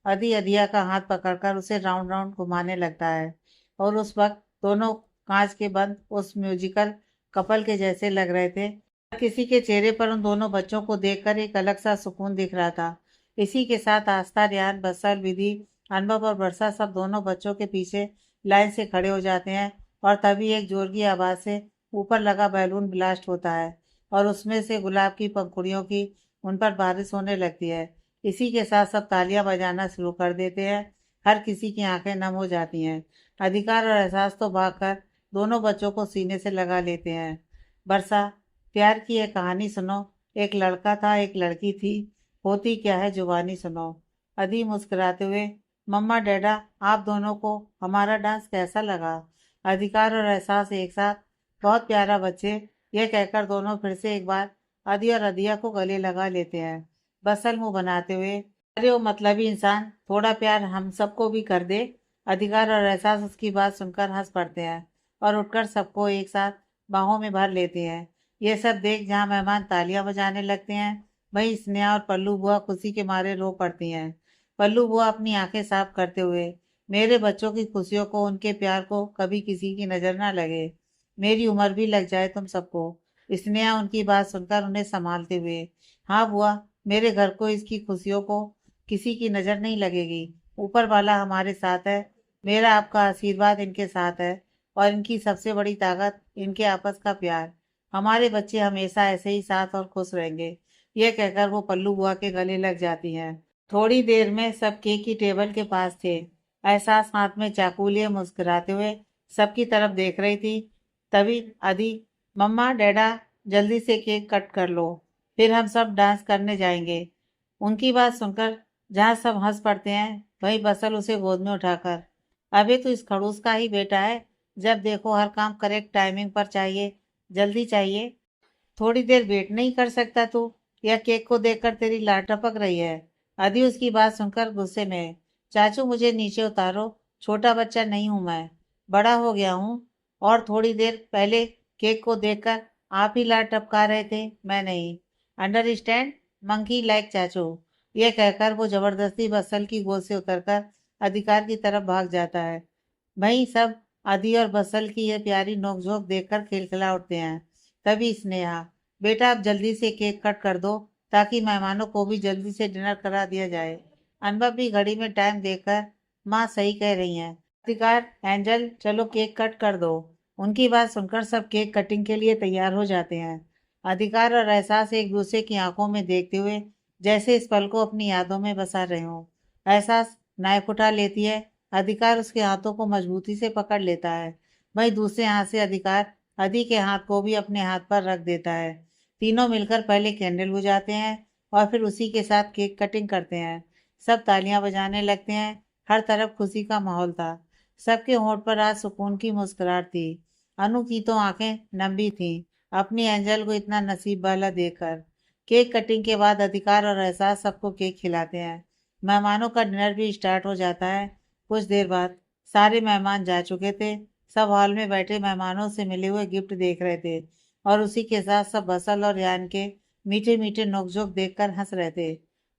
Speaker 1: अधी अधिया का हाथ पकड़कर उसे राउंड राउंड घुमाने लगता है और उस वक्त दोनों कांच के बंद उस म्यूजिकल कपल के जैसे लग रहे थे। हर किसी के चेहरे पर उन दोनों बच्चों को देखकर एक अलग सा सुकून दिख रहा था। इसी के साथ आस्था, रियान, बसल, विधि, अनुभव और वर्षा सब दोनों बच्चों के पीछे लाइन से खड़े हो जाते हैं और तभी एक जोर की आवाज से ऊपर लगा बैलून ब्लास्ट होता है और उसमें से गुलाब की पंखुड़ियों की उन पर बारिश होने लगती है। इसी के साथ सब तालियां बजाना शुरू कर देते हैं। हर किसी की आंखें नम हो जाती हैं। अधिकार और एहसास तो भागकर दोनों बच्चों को सीने से लगा लेते हैं। वर्षा, प्यार की एक कहानी सुनो। एक लड़का था, एक लड़की थी। होती क्या है जुबानी सुनो। अधी मुस्कुराते हुए, मम्मा डैडा, आप दोनों को हमारा डांस कैसा लगा। अधिकार और एहसास एक साथ, बहुत प्यारा बच्चे, यह कहकर दोनों फिर से एक बार अदी और अदिया को गले लगा लेते हैं। बसल मुंह बनाते हुए, अरे वो मतलबी इंसान, थोड़ा प्यार हम सबको भी कर दे। अधिकार और एहसास उसकी बात सुनकर हंस पड़ते हैं और उठकर सबको एक साथ बाहों में भर लेते हैं। ये सब देख जहाँ मेहमान तालियां बजाने लगते हैं, वहीं स्नेहा और पल्लू बुआ खुशी के मारे रो पड़ती हैं। पल्लू बुआ अपनी आंखें साफ करते हुए, मेरे बच्चों की खुशियों को, उनके प्यार को कभी किसी की नजर ना लगे। मेरी उम्र भी लग जाए तुम सबको। स्नेहा उनकी बात सुनकर उन्हें संभालते हुए, हाँ बुआ, मेरे घर को, इसकी खुशियों को किसी की नजर नहीं लगेगी। ऊपर वाला हमारे साथ है। मेरा आपका आशीर्वाद इनके साथ है और इनकी सबसे बड़ी ताकत इनके आपस का प्यार। हमारे बच्चे हमेशा ऐसे ही साथ और खुश रहेंगे। यह कहकर वो पल्लू बुआ के गले लग जाती हैं। थोड़ी देर में सब केक की टेबल के पास थे। एहसास हाथ में चाकू लिए मुस्कुराते हुए सबकी तरफ देख रही थी। तभी अदी, मम्मा डैडा, जल्दी से केक कट कर लो, फिर हम सब डांस करने जाएंगे। उनकी बात सुनकर जहाँ सब हंस पड़ते हैं, वहीं बसल उसे गोद में उठाकर, अबे तो इस खड़ूस का ही बेटा है। जब देखो हर काम करेक्ट टाइमिंग पर चाहिए, जल्दी चाहिए। थोड़ी देर वेट नहीं कर सकता तू? या केक को देखकर तेरी लार टपक रही है? आदि उसकी बात सुनकर गुस्से में, चाचू मुझे नीचे उतारो, छोटा बच्चा नहीं हूं मैं, बड़ा हो गया हूँ। और थोड़ी देर पहले केक को देखकर आप ही लार टपका रहे थे, मैं नहीं। अंडरस्टैंड? मंकी लाइक चाचू। यह कहकर वो जबरदस्ती बसल की गोद से उतरकर अधिकार की तरफ भाग जाता है। वहीं सब आदि और बसल की यह प्यारी नोकझोंक देखकर खिलखिला उठते हैं। तभी स्नेहा, बेटा आप जल्दी से केक कट कर दो ताकि मेहमानों को भी जल्दी से डिनर करा दिया जाए। अनुभव भी घड़ी में टाइम देखकर, माँ सही कह रही हैं। अधिकार, एंजल, चलो केक कट कर दो। उनकी बात सुनकर सब केक कटिंग के लिए तैयार हो जाते हैं। अधिकार और एहसास एक दूसरे की आंखों में देखते हुए जैसे इस पल को अपनी यादों में बसा रहे हों। एहसास नाइफ उठा लेती है। अधिकार उसके हाथों को मजबूती से पकड़ लेता है। वहीं दूसरे हाथ से अधिकार अदी के हाथ को भी अपने हाथ पर रख देता है। तीनों मिलकर पहले कैंडल बुझाते हैं और फिर उसी के साथ केक कटिंग करते हैं। सब तालियां बजाने लगते हैं। हर तरफ खुशी का माहौल था। सबके होंठ पर आज सुकून की मुस्कुराहट थी। अनु की तो आंखें नम भी थीं अपनी एंजल को इतना नसीब वाला देखकर। केक कटिंग के बाद अधिकार और एहसास सबको केक खिलाते हैं। मेहमानों का डिनर भी स्टार्ट हो जाता है। कुछ देर बाद सारे मेहमान जा चुके थे। सब हॉल में बैठे मेहमानों से मिले हुए गिफ्ट देख रहे थे और उसी के साथ सब बसल और यान के मीठे मीठे नोकझोंक देखकर हंस रहे थे।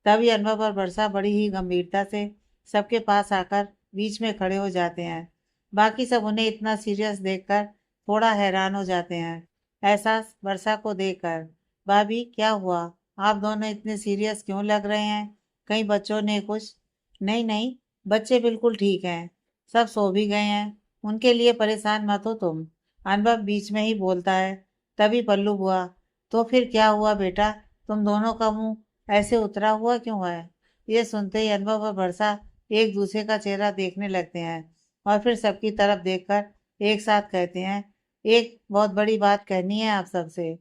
Speaker 1: तभी अनुभव और वर्षा बड़ी ही गंभीरता से सबके पास आकर बीच में खड़े हो जाते हैं। बाकी सब उन्हें इतना सीरियस देखकर थोड़ा हैरान हो जाते हैं। एहसास वर्षा को देखकर, भाभी क्या हुआ, आप दोनों इतने सीरियस क्यों लग रहे हैं? कहीं बच्चों ने कुछ? नहीं नहीं, बच्चे बिल्कुल ठीक हैं, सब सो भी गए हैं, उनके लिए परेशान मत हो तुम। अनुभव बीच में ही बोलता है। तभी पल्लू बुआ, तो फिर क्या हुआ बेटा, तुम दोनों का मुंह ऐसे उतरा हुआ क्यों है? ये सुनते ही अनुभव और वर्षा एक दूसरे का चेहरा देखने लगते हैं और फिर सबकी तरफ देखकर एक साथ कहते हैं, एक बहुत बड़ी बात कहनी है आप सबसे।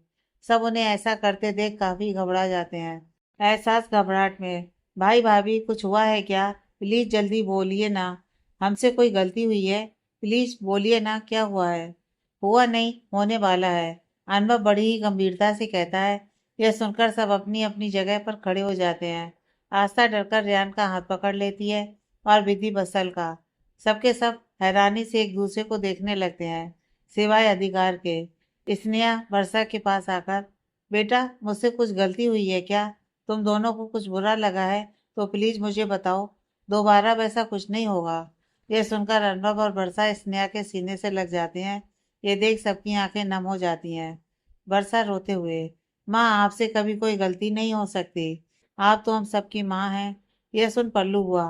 Speaker 1: सब उन्हें ऐसा करते देख काफी घबरा जाते हैं। एहसास घबराहट में, भाई भाभी कुछ हुआ है क्या? प्लीज जल्दी बोलिए ना, हमसे कोई गलती हुई है, प्लीज बोलिए ना क्या हुआ है? हुआ नहीं, होने वाला है, अनुभव बड़ी ही गंभीरता से कहता है। यह सुनकर सब अपनी अपनी जगह पर खड़े हो जाते हैं। आस्था डरकर रेयान का हाथ पकड़ लेती है और विधि बसल का। सबके सब हैरानी से एक दूसरे को देखने लगते हैं, सिवाय अधिकार के। स्नेहा वर्षा के पास आकर, बेटा मुझसे कुछ गलती हुई है क्या? तुम दोनों को कुछ बुरा लगा है तो प्लीज मुझे बताओ, दोबारा वैसा कुछ नहीं होगा। यह सुनकर अनुभव और वर्षा स्नेहा के सीने से लग जाते हैं। ये देख सबकी आंखें नम हो जाती हैं। वर्षा रोते हुए, माँ आपसे कभी कोई गलती नहीं हो सकती, आप तो हम सबकी माँ हैं। यह सुन पल्लू हुआ,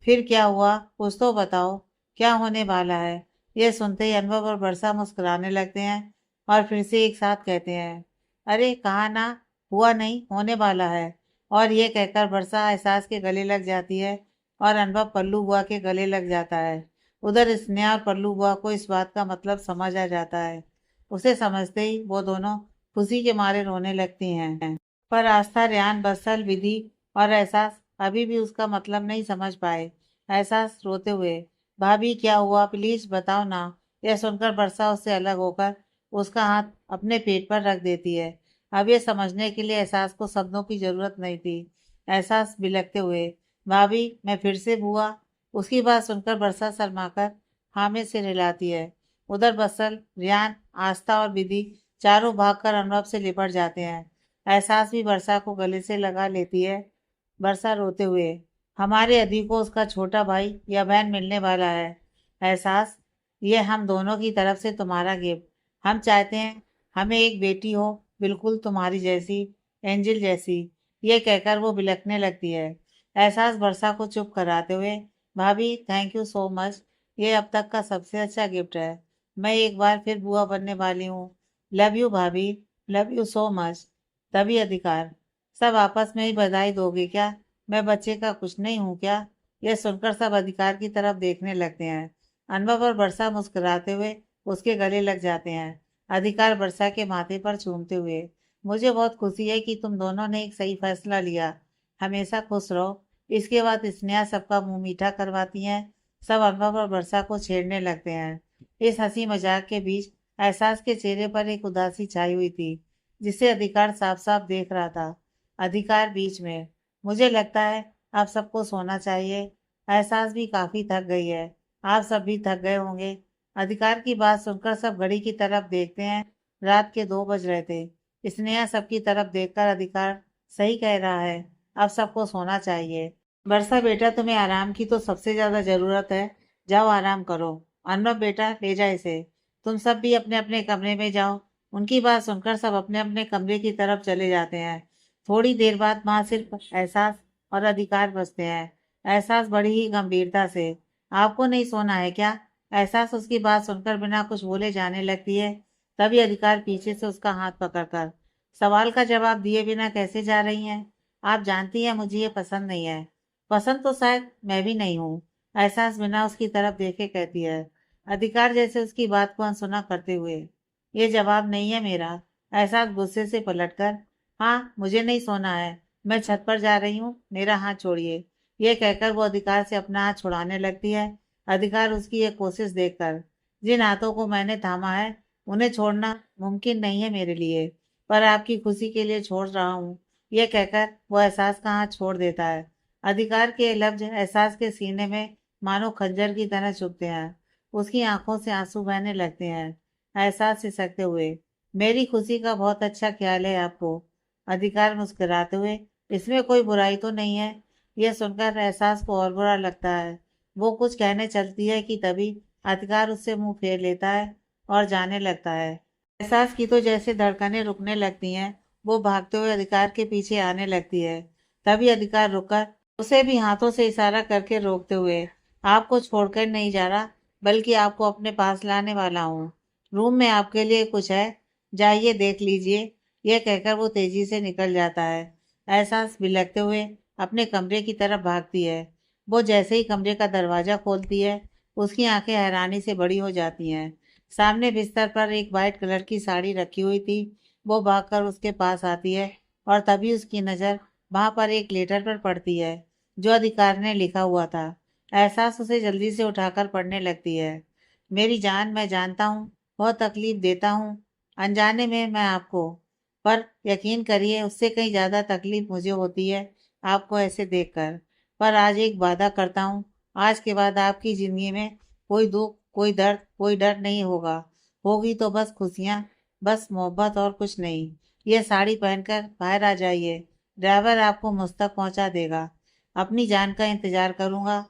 Speaker 1: फिर क्या हुआ, कुछ तो बताओ, क्या होने वाला है? यह सुनते ही अनुभव और वर्षा मुस्कुराने लगते हैं और फिर से एक साथ कहते हैं, अरे कहा ना, हुआ नहीं, होने वाला है। और ये कहकर वर्षा एहसास के गले लग जाती है और अनुभव पल्लू बुआ के गले लग जाता है। उधर स्नेहा और पल्लू बुआ को इस बात का मतलब समझ आ जाता है। उसे समझते ही वो दोनों खुशी के मारे रोने लगती हैं। पर आस्था, रेयान, बसल, विधि और एहसास अभी भी उसका मतलब नहीं समझ पाए। एहसास रोते हुए, भाभी क्या हुआ, प्लीज बताओ ना। यह सुनकर वर्षा उससे अलग होकर उसका हाथ अपने पेट पर रख देती है। अब ये समझने के लिए एहसास को शब्दों की जरूरत नहीं थी। एहसास बिलखते हुए, भाभी मैं फिर से बुआ। उसकी बात सुनकर वर्षा शर्माकर हाँ में सिर हिलाती है। उधर बसल, रियान, आस्था और विधि चारों भागकर अनुभव से लिपट जाते हैं। एहसास भी वर्षा को गले से लगा लेती है। वर्षा रोते हुए, हमारे अधी को उसका छोटा भाई या बहन मिलने वाला है। एहसास, ये हम दोनों की तरफ से तुम्हारा गिफ्ट। हम चाहते हैं हमें एक बेटी हो, बिल्कुल तुम्हारी जैसी, एंजल जैसी। ये कहकर वो बिलखने लगती है। एहसास वर्षा को चुप कराते हुए, भाभी थैंक यू सो मच, ये अब तक का सबसे अच्छा गिफ्ट है। मैं एक बार फिर बुआ बनने वाली हूँ। लव यू भाभी, लव यू सो मच। तभी अधिकार, सब आपस में ही बधाई दोगे क्या? मैं बच्चे का कुछ नहीं हूँ क्या? यह सुनकर सब अधिकार की तरफ देखने लगते हैं। अनुभव और वर्षा मुस्कुराते हुए उसके गले लग जाते हैं। अधिकार वर्षा के माथे पर चूमते हुए, मुझे बहुत खुशी है कि तुम दोनों ने एक सही फैसला लिया, हमेशा खुश रहो। इसके बाद स्नेहा सबका मुंह मीठा करवाती हैं। सब अनुभव और वर्षा को छेड़ने लगते हैं। इस हंसी मजाक के बीच एहसास के चेहरे पर एक उदासी छाई हुई थी, जिसे अधिकार साफ साफ देख रहा था। अधिकार बीच में, मुझे लगता है आप सबको सोना चाहिए, एहसास भी काफी थक गई है, आप सब भी थक गए होंगे। अधिकार की बात सुनकर सब घड़ी की तरफ देखते हैं। रात के 2 बज रहे थे। स्नेहा सबकी तरफ देखकर, अधिकार सही कह रहा है, अब सबको सोना चाहिए। वर्षा बेटा तुम्हें आराम की तो सबसे ज्यादा जरूरत है, जाओ आराम करो। अनुभव बेटा ले जा इसे, तुम सब भी अपने अपने कमरे में जाओ। उनकी बात सुनकर सब अपने अपने कमरे की तरफ चले जाते हैं। थोड़ी देर बाद वहां सिर्फ एहसास और अधिकार बचते हैं। एहसास बड़ी ही गंभीरता से, आपको नहीं सोना है क्या? एहसास उसकी बात सुनकर बिना कुछ बोले जाने लगती है। तभी अधिकार पीछे से उसका हाथ पकड़कर, सवाल का जवाब दिए बिना कैसे जा रही हैं? आप जानती हैं मुझे ये पसंद नहीं है। पसंद तो शायद मैं भी नहीं हूँ, एहसास बिना उसकी तरफ देखे कहती है। अधिकार जैसे उसकी बात को अनसुना करते हुए, ये जवाब नहीं है मेरा। एहसास गुस्से से पलटकर, हाँ मुझे नहीं सोना है, मैं छत पर जा रही हूँ, मेरा हाथ छोड़िए। ये कहकर वो अधिकार से अपना हाथ छुड़ाने लगती है। अधिकार उसकी ये कोशिश देखकर, जिन हाथों को मैंने थामा है उन्हें छोड़ना मुमकिन नहीं है मेरे लिए, पर आपकी खुशी के लिए छोड़ रहा हूँ। यह कहकर वो एहसास का हाथ छोड़ देता है। अधिकार के ये लफ्ज एहसास के सीने में मानो खंजर की तरह चुभते हैं। उसकी आंखों से आंसू बहने लगते हैं। एहसास सिसकते हुए, मेरी खुशी का बहुत अच्छा ख्याल है आपको। अधिकार मुस्कुराते हुए, इसमें कोई बुराई तो नहीं है। यह सुनकर एहसास को और बुरा लगता है। वो कुछ कहने चलती है कि तभी अधिकार उससे मुंह फेर लेता है और जाने लगता है। एहसास की तो जैसे धड़कनें रुकने लगती हैं। वो भागते हुए अधिकार के पीछे आने लगती है। तभी अधिकार रुककर उसे भी हाथों से इशारा करके रोकते हुए, आपको छोड़कर नहीं जा रहा, बल्कि आपको अपने पास लाने वाला हूँ। रूम में आपके लिए कुछ है, जाइए देख लीजिए। यह कहकर वो तेजी से निकल जाता है। एहसास बिलखते हुए अपने कमरे की तरफ भागती है। वो जैसे ही कमरे का दरवाजा खोलती है, उसकी आंखें हैरानी से बड़ी हो जाती हैं। सामने बिस्तर पर एक वाइट कलर की साड़ी रखी हुई थी। वो भागकर उसके पास आती है और तभी उसकी नज़र वहां पर एक लेटर पर पड़ती है जो अधिकार ने लिखा हुआ था। एहसास उसे जल्दी से उठाकर पढ़ने लगती है। मेरी जान, मैं जानता हूँ बहुत तकलीफ देता हूँ अनजाने में मैं आपको, पर यकीन करिए उससे कहीं ज़्यादा तकलीफ मुझे होती है आपको ऐसे देखकर। पर आज एक वादा करता हूँ, आज के बाद आपकी ज़िंदगी में कोई दुख, कोई दर्द, कोई डर नहीं होगा। होगी तो बस खुशियाँ, बस मोहब्बत और कुछ नहीं। ये साड़ी पहनकर बाहर आ जाइए। ड्राइवर आपको मुझ तक पहुँचा देगा। अपनी जान का इंतज़ार करूँगा।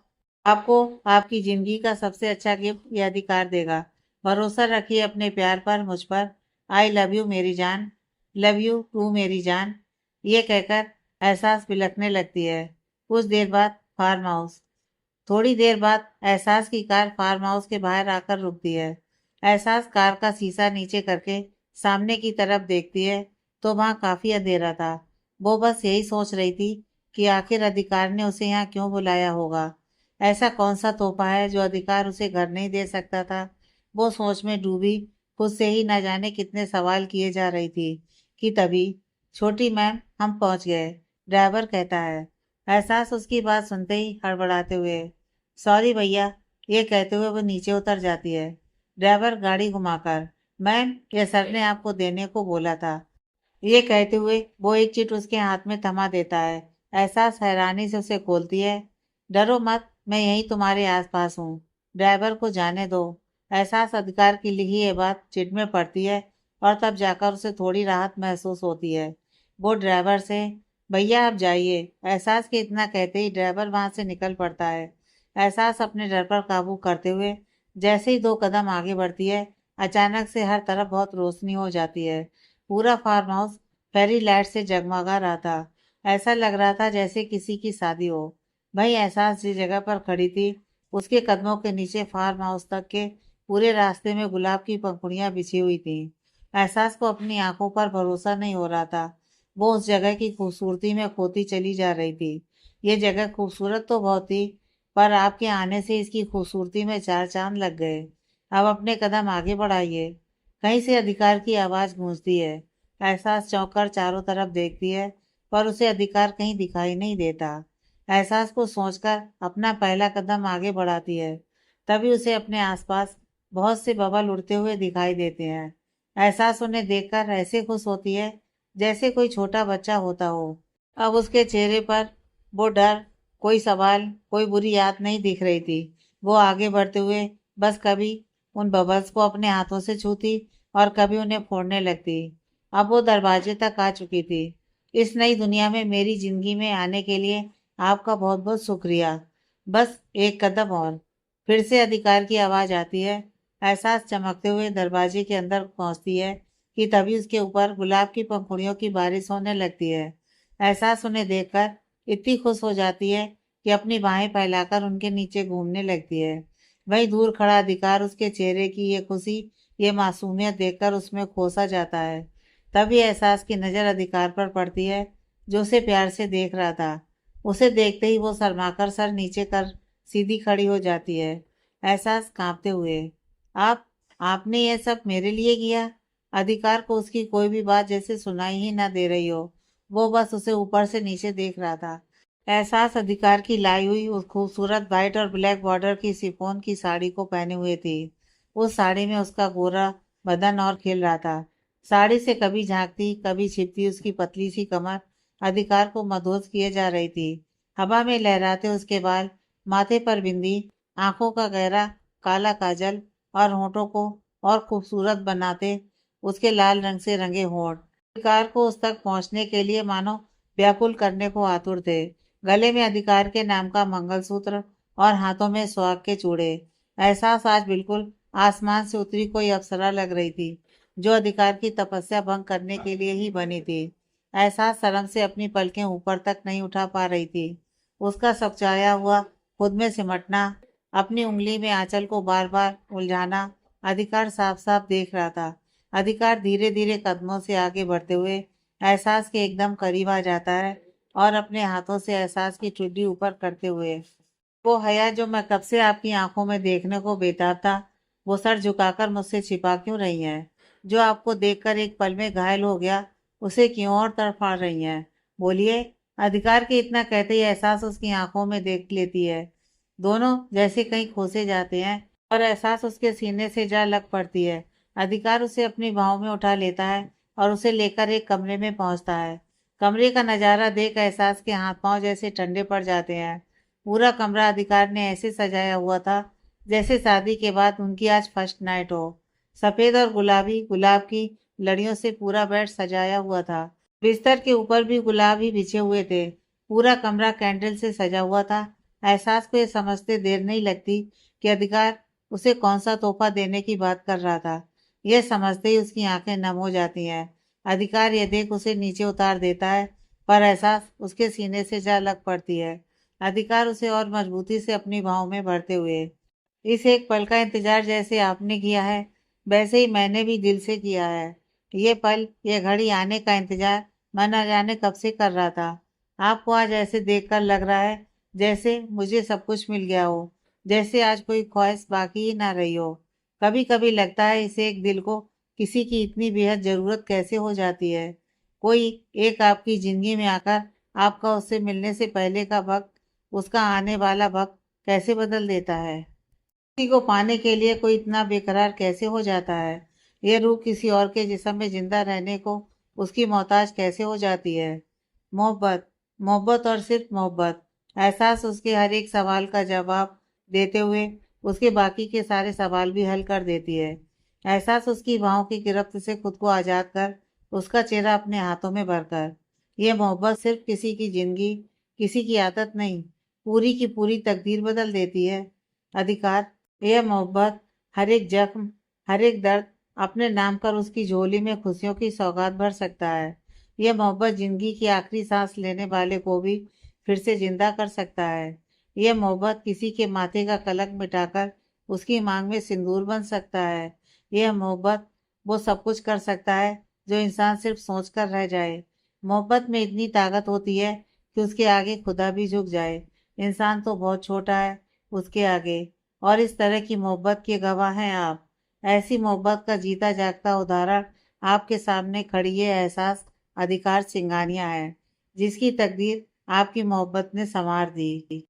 Speaker 1: आपको आपकी ज़िंदगी का सबसे अच्छा गिफ्ट ये अधिकार देगा। भरोसा रखिए अपने प्यार पर, मुझ पर। आई लव यू मेरी जान। लव यू टू मेरी जान। ये कहकर एहसास बिलखने लगती है। कुछ देर बाद फार्म हाउस। थोड़ी देर बाद एहसास की कार फार्म हाउस के बाहर आकर रुकती है। एहसास कार का शीशा नीचे करके सामने की तरफ देखती है तो वहां काफी अंधेरा था। वो बस यही सोच रही थी कि आखिर अधिकार ने उसे यहाँ क्यों बुलाया होगा। ऐसा कौन सा तोहफा है जो अधिकार उसे घर नहीं दे सकता था। वो सोच में डूबी खुद से ही न जाने कितने सवाल किए जा रही थी कि तभी, छोटी मैम हम पहुंच गए, ड्राइवर कहता है। एहसास उसकी बात सुनते ही हड़बड़ाते हुए, सॉरी भैया, ये कहते हुए वो नीचे उतर जाती है। ड्राइवर गाड़ी घुमाकर, मैम ये सर ने आपको देने को बोला था। ये कहते हुए वो एक चिट उसके हाथ में थमा देता है। एहसास हैरानी से उसे खोलती है। डरो मत, मैं यहीं तुम्हारे आसपास हूँ, ड्राइवर को जाने दो। एहसास अधिकार की लिखी ये बात चिट में पड़ती है और तब जाकर उसे थोड़ी राहत महसूस होती है। वो ड्राइवर से, भैया आप जाइए। एहसास के इतना कहते ही ड्राइवर वहां से निकल पड़ता है। एहसास अपने डर पर काबू करते हुए जैसे ही 2 कदम आगे बढ़ती है, अचानक से हर तरफ बहुत रोशनी हो जाती है। पूरा फार्म हाउस फेरी लाइट से जगमगा रहा था। ऐसा लग रहा था जैसे किसी की शादी हो। वही एहसास जिस जगह पर खड़ी थी, उसके कदमों के नीचे फार्म हाउस तक के पूरे रास्ते में गुलाब की पंखुड़ियां बिछी हुई थी। एहसास को अपनी आंखों पर भरोसा नहीं हो रहा था। वो उस जगह की खूबसूरती में खोती चली जा रही थी। ये जगह खूबसूरत तो बहुत थी, पर आपके आने से इसकी खूबसूरती में 4 चांद लग गए। अब अपने कदम आगे बढ़ाइए। कहीं से अधिकार की आवाज गूंजती है। एहसास चौंक कर चारों तरफ देखती है, पर उसे अधिकार कहीं दिखाई नहीं देता। एहसास को सोचकर अपना पहला कदम आगे बढ़ाती है। तभी उसे अपने आसपास बहुत से बबल उड़ते हुए दिखाई देते हैं। एहसास उन्हें देखकर ऐसे खुश होती है जैसे कोई छोटा बच्चा होता हो। अब उसके चेहरे पर वो डर, कोई सवाल, कोई बुरी याद नहीं दिख रही थी। वो आगे बढ़ते हुए बस कभी उन बबल्स को अपने हाथों से छूती और कभी उन्हें फोड़ने लगती। अब वो दरवाजे तक आ चुकी थी। इस नई दुनिया में मेरी जिंदगी में आने के लिए आपका बहुत बहुत शुक्रिया। बस एक कदम और। फिर से अधिकार की आवाज आती है। एहसास चमकते हुए दरवाजे के अंदर पहुंचती है कि तभी उसके ऊपर गुलाब की पंखुड़ियों की बारिश होने लगती है। एहसास उन्हें देखकर इतनी खुश हो जाती है कि अपनी बाहें फैलाकर उनके नीचे घूमने लगती है। वहीं दूर खड़ा अधिकार उसके चेहरे की ये खुशी, ये मासूमियत देखकर उसमें खोसा जाता है। तभी एहसास की नज़र अधिकार पर पड़ती है जो उसे प्यार से देख रहा था। उसे देखते ही वो शर्माकर सर नीचे कर सीधी खड़ी हो जाती है। एहसास कांपते हुए, आप आपने ये सब मेरे लिए किया। अधिकार को उसकी कोई भी बात जैसे सुनाई ही ना दे रही हो। वो बस उसे ऊपर से नीचे देख रहा था। एहसास अधिकार की लाई हुई उस खूबसूरत वाइट और ब्लैक बॉर्डर की शिफॉन की साड़ी को पहने हुए थी। उस साड़ी में उसका गोरा बदन और खिल रहा था। साड़ी से कभी झांकती, कभी छिपती उसकी पतली सी कमर अधिकार को मदहोश किए जा रही थी। हवा में लहराते उसके बाल, माथे पर बिंदी, आंखों का गहरा काला काजल और होठों को और खूबसूरत बनाते उसके लाल रंग से रंगे होठ अधिकार को उस तक पहुंचने के लिए मानो व्याकुल करने को आतुर थे। गले में अधिकार के नाम का मंगलसूत्र और हाथों में सुहाग के चूड़े। एहसास आज बिल्कुल आसमान से उतरी कोई अप्सरा लग रही थी, जो अधिकार की तपस्या भंग करने के लिए ही बनी थी। एहसास शर्म से अपनी पलकें ऊपर तक नहीं उठा पा रही थी। उसका सचाया हुआ खुद में सिमटना, अपनी उंगली में आंचल को बार बार उलझाना अधिकार साफ साफ देख रहा था। अधिकार धीरे धीरे कदमों से आगे बढ़ते हुए एहसास के एकदम करीब आ जाता है और अपने हाथों से एहसास की चुड्डी ऊपर करते हुए, वो हया जो मैं कब से आपकी आंखों में देखने को बेताब था, वो सर झुकाकर मुझसे छिपा क्यों रही है? जो आपको देखकर एक पल में घायल हो गया, उसे क्यों और तड़फा रही हैं? बोलिए। अधिकार के इतना कहते ही एहसास उसकी आंखों में देख लेती है। दोनों जैसे कहीं खोसे जाते हैं और एहसास उसके सीने से जा लग पड़ती है। अधिकार उसे अपनी बाहों में उठा लेता है और उसे लेकर एक कमरे में पहुंचता है। कमरे का नजारा देख एहसास के हाथ पांव जैसे ठंडे पड़ जाते हैं। पूरा कमरा अधिकार ने ऐसे सजाया हुआ था जैसे शादी के बाद उनकी आज फर्स्ट नाइट हो। सफेद और गुलाबी गुलाब की लड़ियों से पूरा बेड सजाया हुआ था। बिस्तर के ऊपर भी गुलाब ही बिछे हुए थे। पूरा कमरा कैंडल से सजा हुआ था। एहसास को ये समझते देर नहीं लगती कि अधिकार उसे कौन सा तोहफा देने की बात कर रहा था। यह समझते ही उसकी आंखें नम हो जाती हैं। अधिकार यह देख उसे नीचे उतार देता है, पर एहसास उसके सीने से जा लग पड़ती है। अधिकार उसे और मजबूती से अपनी बाहों में भरते हुए, इस एक पल का इंतजार जैसे आपने किया है, वैसे ही मैंने भी दिल से किया है। ये पल, ये घड़ी आने का इंतजार मैं न जाने कब से कर रहा था। आपको आज ऐसे देखकर लग रहा है जैसे मुझे सब कुछ मिल गया हो, जैसे आज कोई ख्वाहिश बाकी ही ना रही हो। कभी कभी लगता है इसे एक दिल को किसी की इतनी बेहद जरूरत कैसे हो जाती है। कोई एक आपकी जिंदगी में आकर आपका उससे मिलने से पहले का वक्त, उसका आने वाला वक्त कैसे बदल देता है। किसी को पाने के लिए कोई इतना बेकरार कैसे हो जाता है। ये रूह किसी और के जिस्म में जिंदा रहने को उसकी मोहताज कैसे हो जाती है। मोहब्बत, मोहब्बत और सिर्फ मोहब्बत। एहसास उसके हर एक सवाल का जवाब देते हुए उसके बाकी के सारे सवाल भी हल कर देती है। एहसास उसकी बाहों की गिरफ्त से खुद को आजाद कर उसका चेहरा अपने हाथों में भरकर, यह मोहब्बत सिर्फ किसी की जिंदगी, किसी की आदत नहीं, पूरी की पूरी तकदीर बदल देती है। अधिकार, यह मोहब्बत हर एक जख्म, हर एक दर्द अपने नाम कर उसकी झोली में खुशियों की सौगात भर सकता है। यह मोहब्बत जिंदगी की आखिरी सांस लेने वाले को भी फिर से जिंदा कर सकता है। यह मोहब्बत किसी के माथे का कलंक मिटाकर उसकी मांग में सिंदूर बन सकता है। यह मोहब्बत वो सब कुछ कर सकता है जो इंसान सिर्फ सोच कर रह जाए। मोहब्बत में इतनी ताकत होती है कि उसके आगे खुदा भी झुक जाए। इंसान तो बहुत छोटा है उसके आगे। और इस तरह की मोहब्बत के गवाह हैं आप। ऐसी मोहब्बत का जीता जागता उदाहरण आपके सामने खड़ी ये एहसास अधिकार सिंघानिया है, जिसकी तकदीर आपकी मोहब्बत ने संवार दी।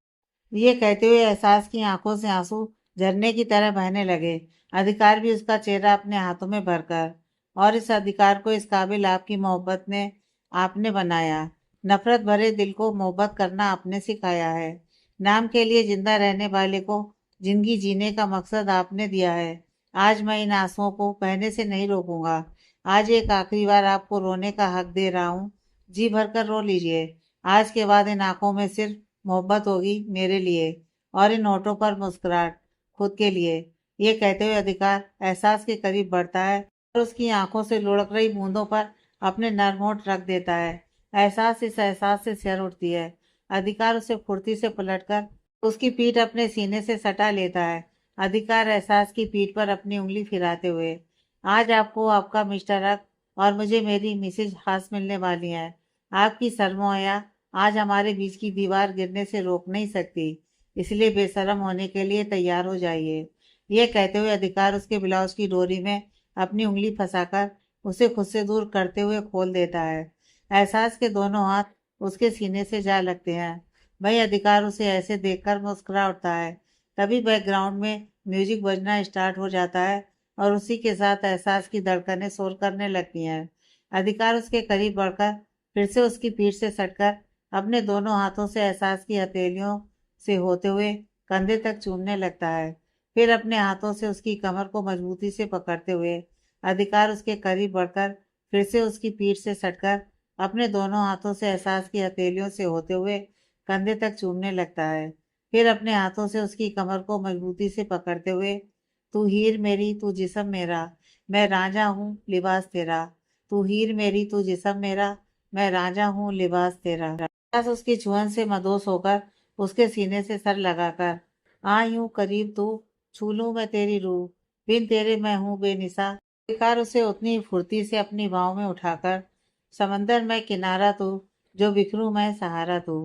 Speaker 1: ये कहते हुए एहसास की आंखों से आंसू झरने की तरह बहने लगे। अधिकार भी उसका चेहरा अपने हाथों में भरकर, और इस अधिकार को इस काबिल आपकी मोहब्बत ने आपने बनाया। नफरत भरे दिल को मोहब्बत करना आपने सिखाया है। नाम के लिए जिंदा रहने वाले को जिंदगी जीने का मकसद आपने दिया है। आज मैं इन आंसुओं को बहने से नहीं रोकूंगा। आज एक आखिरी बार आपको रोने का हक दे रहा हूँ। जी भरकर रो लीजिए। आज के बाद इन आंखों में सिर्फ मोहब्बत होगी मेरे लिए, और इन होठों पर मुस्कुराहट खुद के लिए। ये कहते हुए अधिकार एहसास के करीब बढ़ता है और उसकी आंखों से लुढ़क रही बूंदों पर अपने नर्म होंठ रख देता है। एहसास इस एहसास से सिर उठती है। अधिकार उसे फुर्ती से पलटकर उसकी पीठ अपने सीने से सटा लेता है। अधिकार एहसास की पीठ पर अपनी उंगली फिराते हुए, आज आपको आपका मिस्टर अक और मुझे मेरी मिसेज हास मिलने वाली है। आपकी सरमोया आज हमारे बीच की दीवार गिरने से रोक नहीं सकती, इसलिए बेशरम होने के लिए तैयार हो जाइए। ये कहते हुए अधिकार उसके ब्लाउज की डोरी में अपनी उंगली फंसाकर उसे खुद से दूर करते हुए खोल देता है। एहसास के दोनों हाथ उसके सीने से जा लगते हैं। वही अधिकार उसे ऐसे देखकर मुस्कुरा उठता है। तभी बैकग्राउंड में म्यूजिक बजना स्टार्ट हो जाता है और उसी के साथ एहसास की धड़कनें शोर करने लगती हैं। अधिकार उसके करीब बढ़कर फिर से उसकी पीठ से सटकर अपने दोनों हाथों से एहसास की हथेलियों से होते हुए कंधे तक चूमने लगता है। फिर अपने हाथों से उसकी कमर को मजबूती से पकड़ते हुए अधिकार उसके करीब बढ़कर फिर से उसकी पीठ से सटकर अपने दोनों हाथों से एहसास की हथेलियों से होते हुए कंधे तक चूमने लगता है। फिर अपने हाथों से उसकी कमर को मजबूती से पकड़ते हुए तू हीर मेरी तू जिस्म मेरा, मैं रांझा हूँ लिबास तेरा। तू हीर मेरी तू जिस्म मेरा, मैं रांझा हूँ लिबास तेरा। बस उसकी छुअन से मदोस होकर उसके सीने से सर लगाकर आ यूं करीब तू, छू लूं मैं तेरी रूह, बिन तेरे मैं हूँ बेनिसा। बेकार उसे उतनी फुर्ती से अपनी बाहों में उठाकर समंदर में किनारा तू, जो बिखरूं मैं सहारा तू।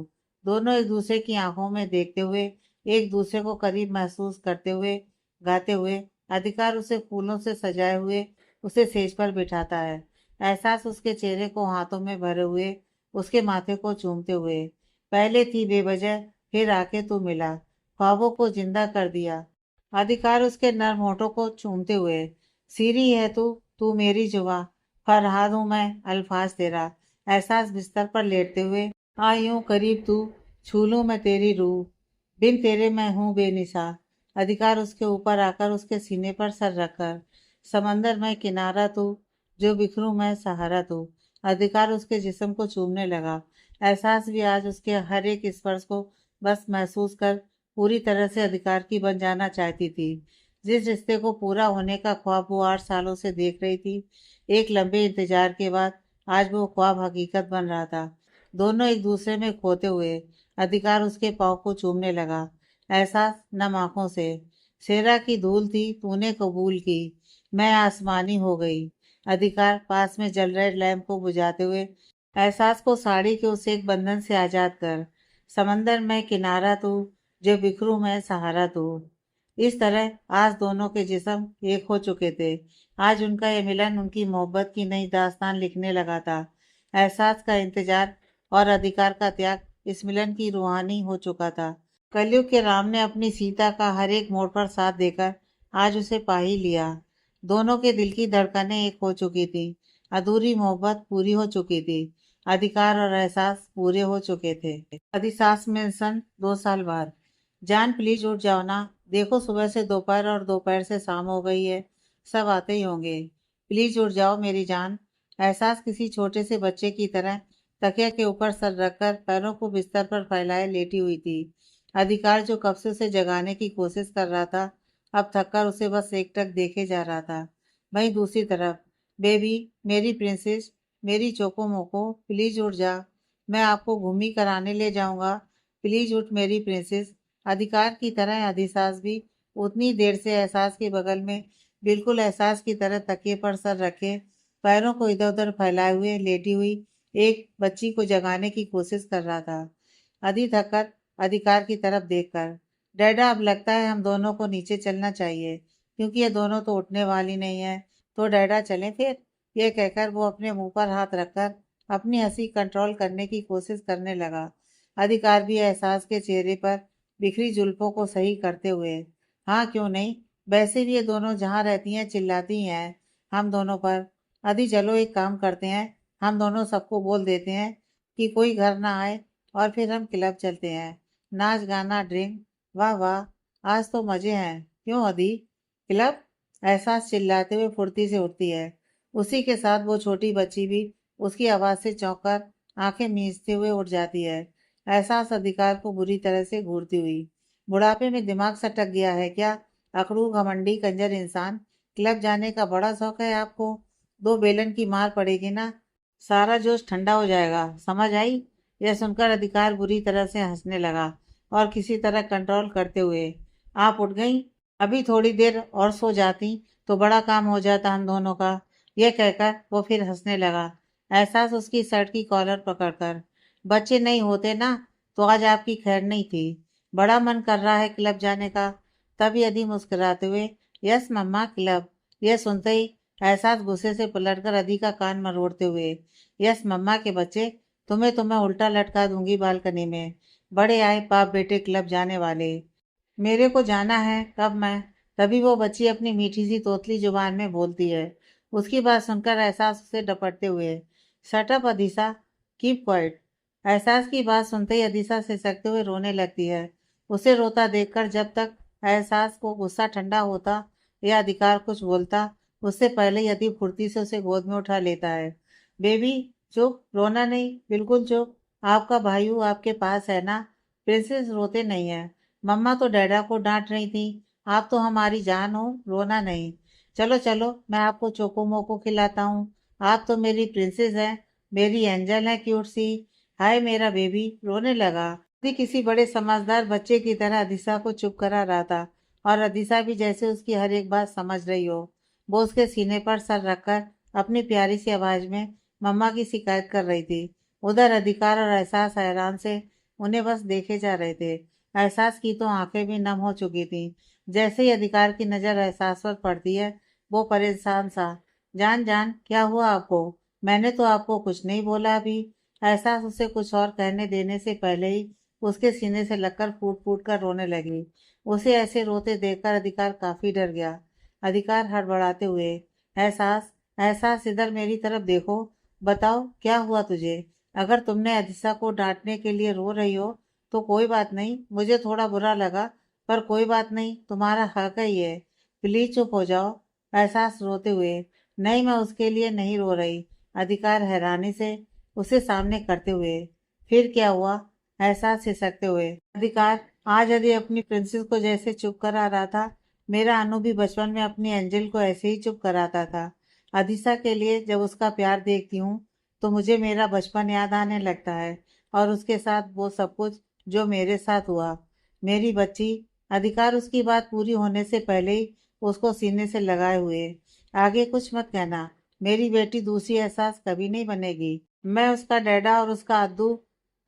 Speaker 1: दोनों एक दूसरे की आंखों में देखते हुए एक दूसरे को करीब महसूस करते हुए गाते हुए अधिकार उसे फूलों से सजाए हुए उसे सेज पर बिठाता है। एहसास उसके चेहरे को हाथों में भरे हुए उसके माथे को चूमते हुए पहले थी बेवजह फिर आके तू मिला, ख्वाबों को जिंदा कर दिया। अधिकार उसके नर्म होठों को चूमते हुए सीरी है तू, तू मेरी जुबां, फरहाद हूँ मैं अल्फाज तेरा। एहसास बिस्तर पर लेटते हुए आ यूं करीब तू, छू लूं मैं तेरी रूह, बिन तेरे मैं हूँ बेनिसा। अधिकार उसके ऊपर आकर उसके सीने पर सर रखकर समंदर में किनारा तू, जो बिखरूं मैं सहारा तू। अधिकार उसके जिस्म को चूमने लगा। एहसास भी आज उसके हर एक स्पर्श को बस महसूस कर पूरी तरह से अधिकार की बन जाना चाहती थी। जिस रिश्ते को पूरा होने का ख्वाब वो 8 सालों से देख रही थी, एक लंबे इंतजार के बाद आज वो ख्वाब हकीकत बन रहा था। दोनों एक दूसरे में खोते हुए अधिकार उसके पाँव को चूमने लगा। एहसास नम आंखों से सेरा की धूल थी तूने कबूल की, मैं आसमानी हो गई। अधिकार पास में जल रहे लैंप को बुझाते हुए एहसास को साड़ी के उस एक बंधन से आजाद कर समंदर में किनारा तू, जो बिखरू मैं सहारा तू। इस तरह आज दोनों के जिस्म एक हो चुके थे। आज उनका ये मिलन उनकी मोहब्बत की नई दास्तान लिखने लगा था। एहसास का इंतजार और अधिकार का त्याग इस मिलन की रूहानी हो चुका था। कलयुग के राम ने अपनी सीता का हर एक मोड़ पर साथ देकर आज उसे पा ही लिया। दोनों के दिल की धड़कनें एक हो चुकी थी। अधूरी मोहब्बत पूरी हो चुकी थी। अधिकार और एहसास पूरे हो चुके थे। अधिसास में सन 2 साल बाद जान प्लीज उठ जाओ ना, देखो सुबह से दोपहर और दोपहर से शाम हो गई है, सब आते ही होंगे, प्लीज उठ जाओ मेरी जान। एहसास किसी छोटे से बच्चे की तरह तकिया के ऊपर सर रखकर पैरों को बिस्तर पर फैलाए लेटी हुई थी। अधिकार जो कब से उसे जगाने की कोशिश कर रहा था, अब थककर उसे बस एकटक देखे जा रहा था। वहीं दूसरी तरफ बेबी, मेरी प्रिंसेस, मेरी चोको मोको, प्लीज उठ जा, मैं आपको घूमी कराने ले जाऊंगा, प्लीज उठ मेरी प्रिंसेस। अधिकार की तरह अधिसास भी उतनी देर से एहसास के बगल में बिल्कुल एहसास की तरह तकिए पर सर रखे पैरों को इधर उधर फैलाए हुए लेटी हुई एक बच्ची को जगाने की कोशिश कर रहा था। अधि थककर अधिकार की तरफ देखकर डैडा, अब लगता है हम दोनों को नीचे चलना चाहिए, क्योंकि ये दोनों तो उठने वाली नहीं है, तो डैडा चलें फिर। ये कहकर वो अपने मुंह पर हाथ रखकर अपनी हंसी कंट्रोल करने की कोशिश करने लगा। अधिकार भी एहसास के चेहरे पर बिखरी जुल्फों को सही करते हुए हाँ क्यों नहीं, वैसे भी ये दोनों जहाँ रहती हैं चिल्लाती हैं हम दोनों पर। अभी चलो एक काम करते हैं, हम दोनों सबको बोल देते हैं कि कोई घर ना आए और फिर हम क्लब चलते हैं, नाच गाना ड्रिंक, वाह वाह आज तो मजे हैं, क्यों अदी? क्लब? एहसास चिल्लाते हुए फुर्ती से उठती है। उसी के साथ वो छोटी बच्ची भी उसकी आवाज से चौंक कर आंखें मीचते हुए उठ जाती है। एहसास अधिकार को बुरी तरह से घूरती हुई, बुढ़ापे में दिमाग सटक गया है क्या? अकड़ू घमंडी कंजर इंसान, क्लब जाने का बड़ा शौक है आपको? 2 बेलन की मार पड़ेगी ना, सारा जोश ठंडा हो जाएगा, समझ आई? यह सुनकर अधिकार बुरी तरह से हंसने लगा और किसी तरह कंट्रोल करते हुए आप उठ गई, अभी थोड़ी देर और सो जाती तो बड़ा काम हो जाता हम दोनों का। यह कहकर वो फिर हंसने लगा। एहसास उसकी शर्ट की कॉलर पकड़कर बच्चे नहीं होते ना तो आज आपकी खैर नहीं थी, बड़ा मन कर रहा है क्लब जाने का। तभी यदि मुस्कुराते हुए यस मम्मा क्लब, यह सुनते ही एहसास गुस्से से पलटकर अदी का कान मरोड़ते हुए यस मम्मा के बच्चे, तुम्हें तो मैं उल्टा लटका दूंगी बालकनी में, बड़े आए बाप बेटे क्लब जाने वाले, मेरे को जाना है कब मैं? तभी वो बच्ची अपनी मीठी सी तोतली जुबान में बोलती है। उसकी बात सुनकर एहसास उसे डपटते हुए सटअप अधीसा, कीप क्वाइट। एहसास की बात सुनते ही अदिशा सिसकते हुए रोने लगती है। उसे रोता देखकर जब तक एहसास को गुस्सा ठंडा होता या अधिकार कुछ बोलता, उससे पहले यदि फुर्ती से उसे गोद में उठा लेता है। बेबी, चुप, रोना नहीं, बिल्कुल चुप। आपका भाईऊ आपके पास है ना? प्रिंसेस रोते नहीं है। मम्मा तो डैडा को डांट रही थी। आप तो हमारी जान हो, रोना नहीं। चलो चलो, मैं आपको चोको मोको खिलाता हूँ। आप तो मेरी प्रिंसेस हैं, मेरी एंजल है क्यूट सी। हाय मेरा बेबी, रोने लगा। भी किसी बड़े समझदार बच्चे की तरह अदिशा को चुप करा रहा था, और अदिशा भी जैसे उसकी हर एक बात समझ रही हो। वो उसके सीने पर सर रखकर अपनी प्यारी सी आवाज में मम्मा की शिकायत कर रही थी। उधर अधिकार और एहसास हैरान से उन्हें बस देखे जा रहे थे। एहसास की तो आंखें भी नम हो चुकी थी। जैसे ही अधिकार की नजर एहसास पर पड़ती है, वो परेशान सा, जान जान क्या हुआ आपको? मैंने तो आपको कुछ नहीं बोला अभी। एहसास उसे कुछ और कहने देने से पहले ही उसके सीने से लगकर फूट फूट कर रोने लगी। उसे ऐसे रोते देखकर अधिकार काफी डर गया। अधिकार हड़बड़ाते हुए, एहसास, एहसास इधर मेरी तरफ देखो, बताओ क्या हुआ तुझे? अगर तुमने अदिशा को डांटने के लिए रो रही हो तो कोई बात नहीं, मुझे थोड़ा बुरा लगा, पर कोई बात नहीं, तुम्हारा हक है ये। प्लीज चुप हो जाओ। एहसास रोते हुए, नहीं मैं उसके लिए नहीं रो रही। अधिकार हैरानी से उसे सामने करते हुए, फिर क्या हुआ? एहसास सिसकते हुए, अधिकार, आज यदि अपनी प्रिंसेस को जैसे चुप करा रहा था, मेरा अनु भी बचपन में अपनी एंजल को ऐसे ही चुप कराता था। अदिशा के लिए जब उसका प्यार देखती हूँ तो मुझे मेरा बचपन याद आने लगता है, और उसके साथ वो सब कुछ जो मेरे साथ हुआ। मेरी बच्ची। अधिकार उसकी बात पूरी होने से पहले ही उसको सीने से लगाए हुए, आगे कुछ मत कहना। मेरी बेटी दूसरी एहसास कभी नहीं बनेगी। मैं उसका डैडा और उसका अद्दू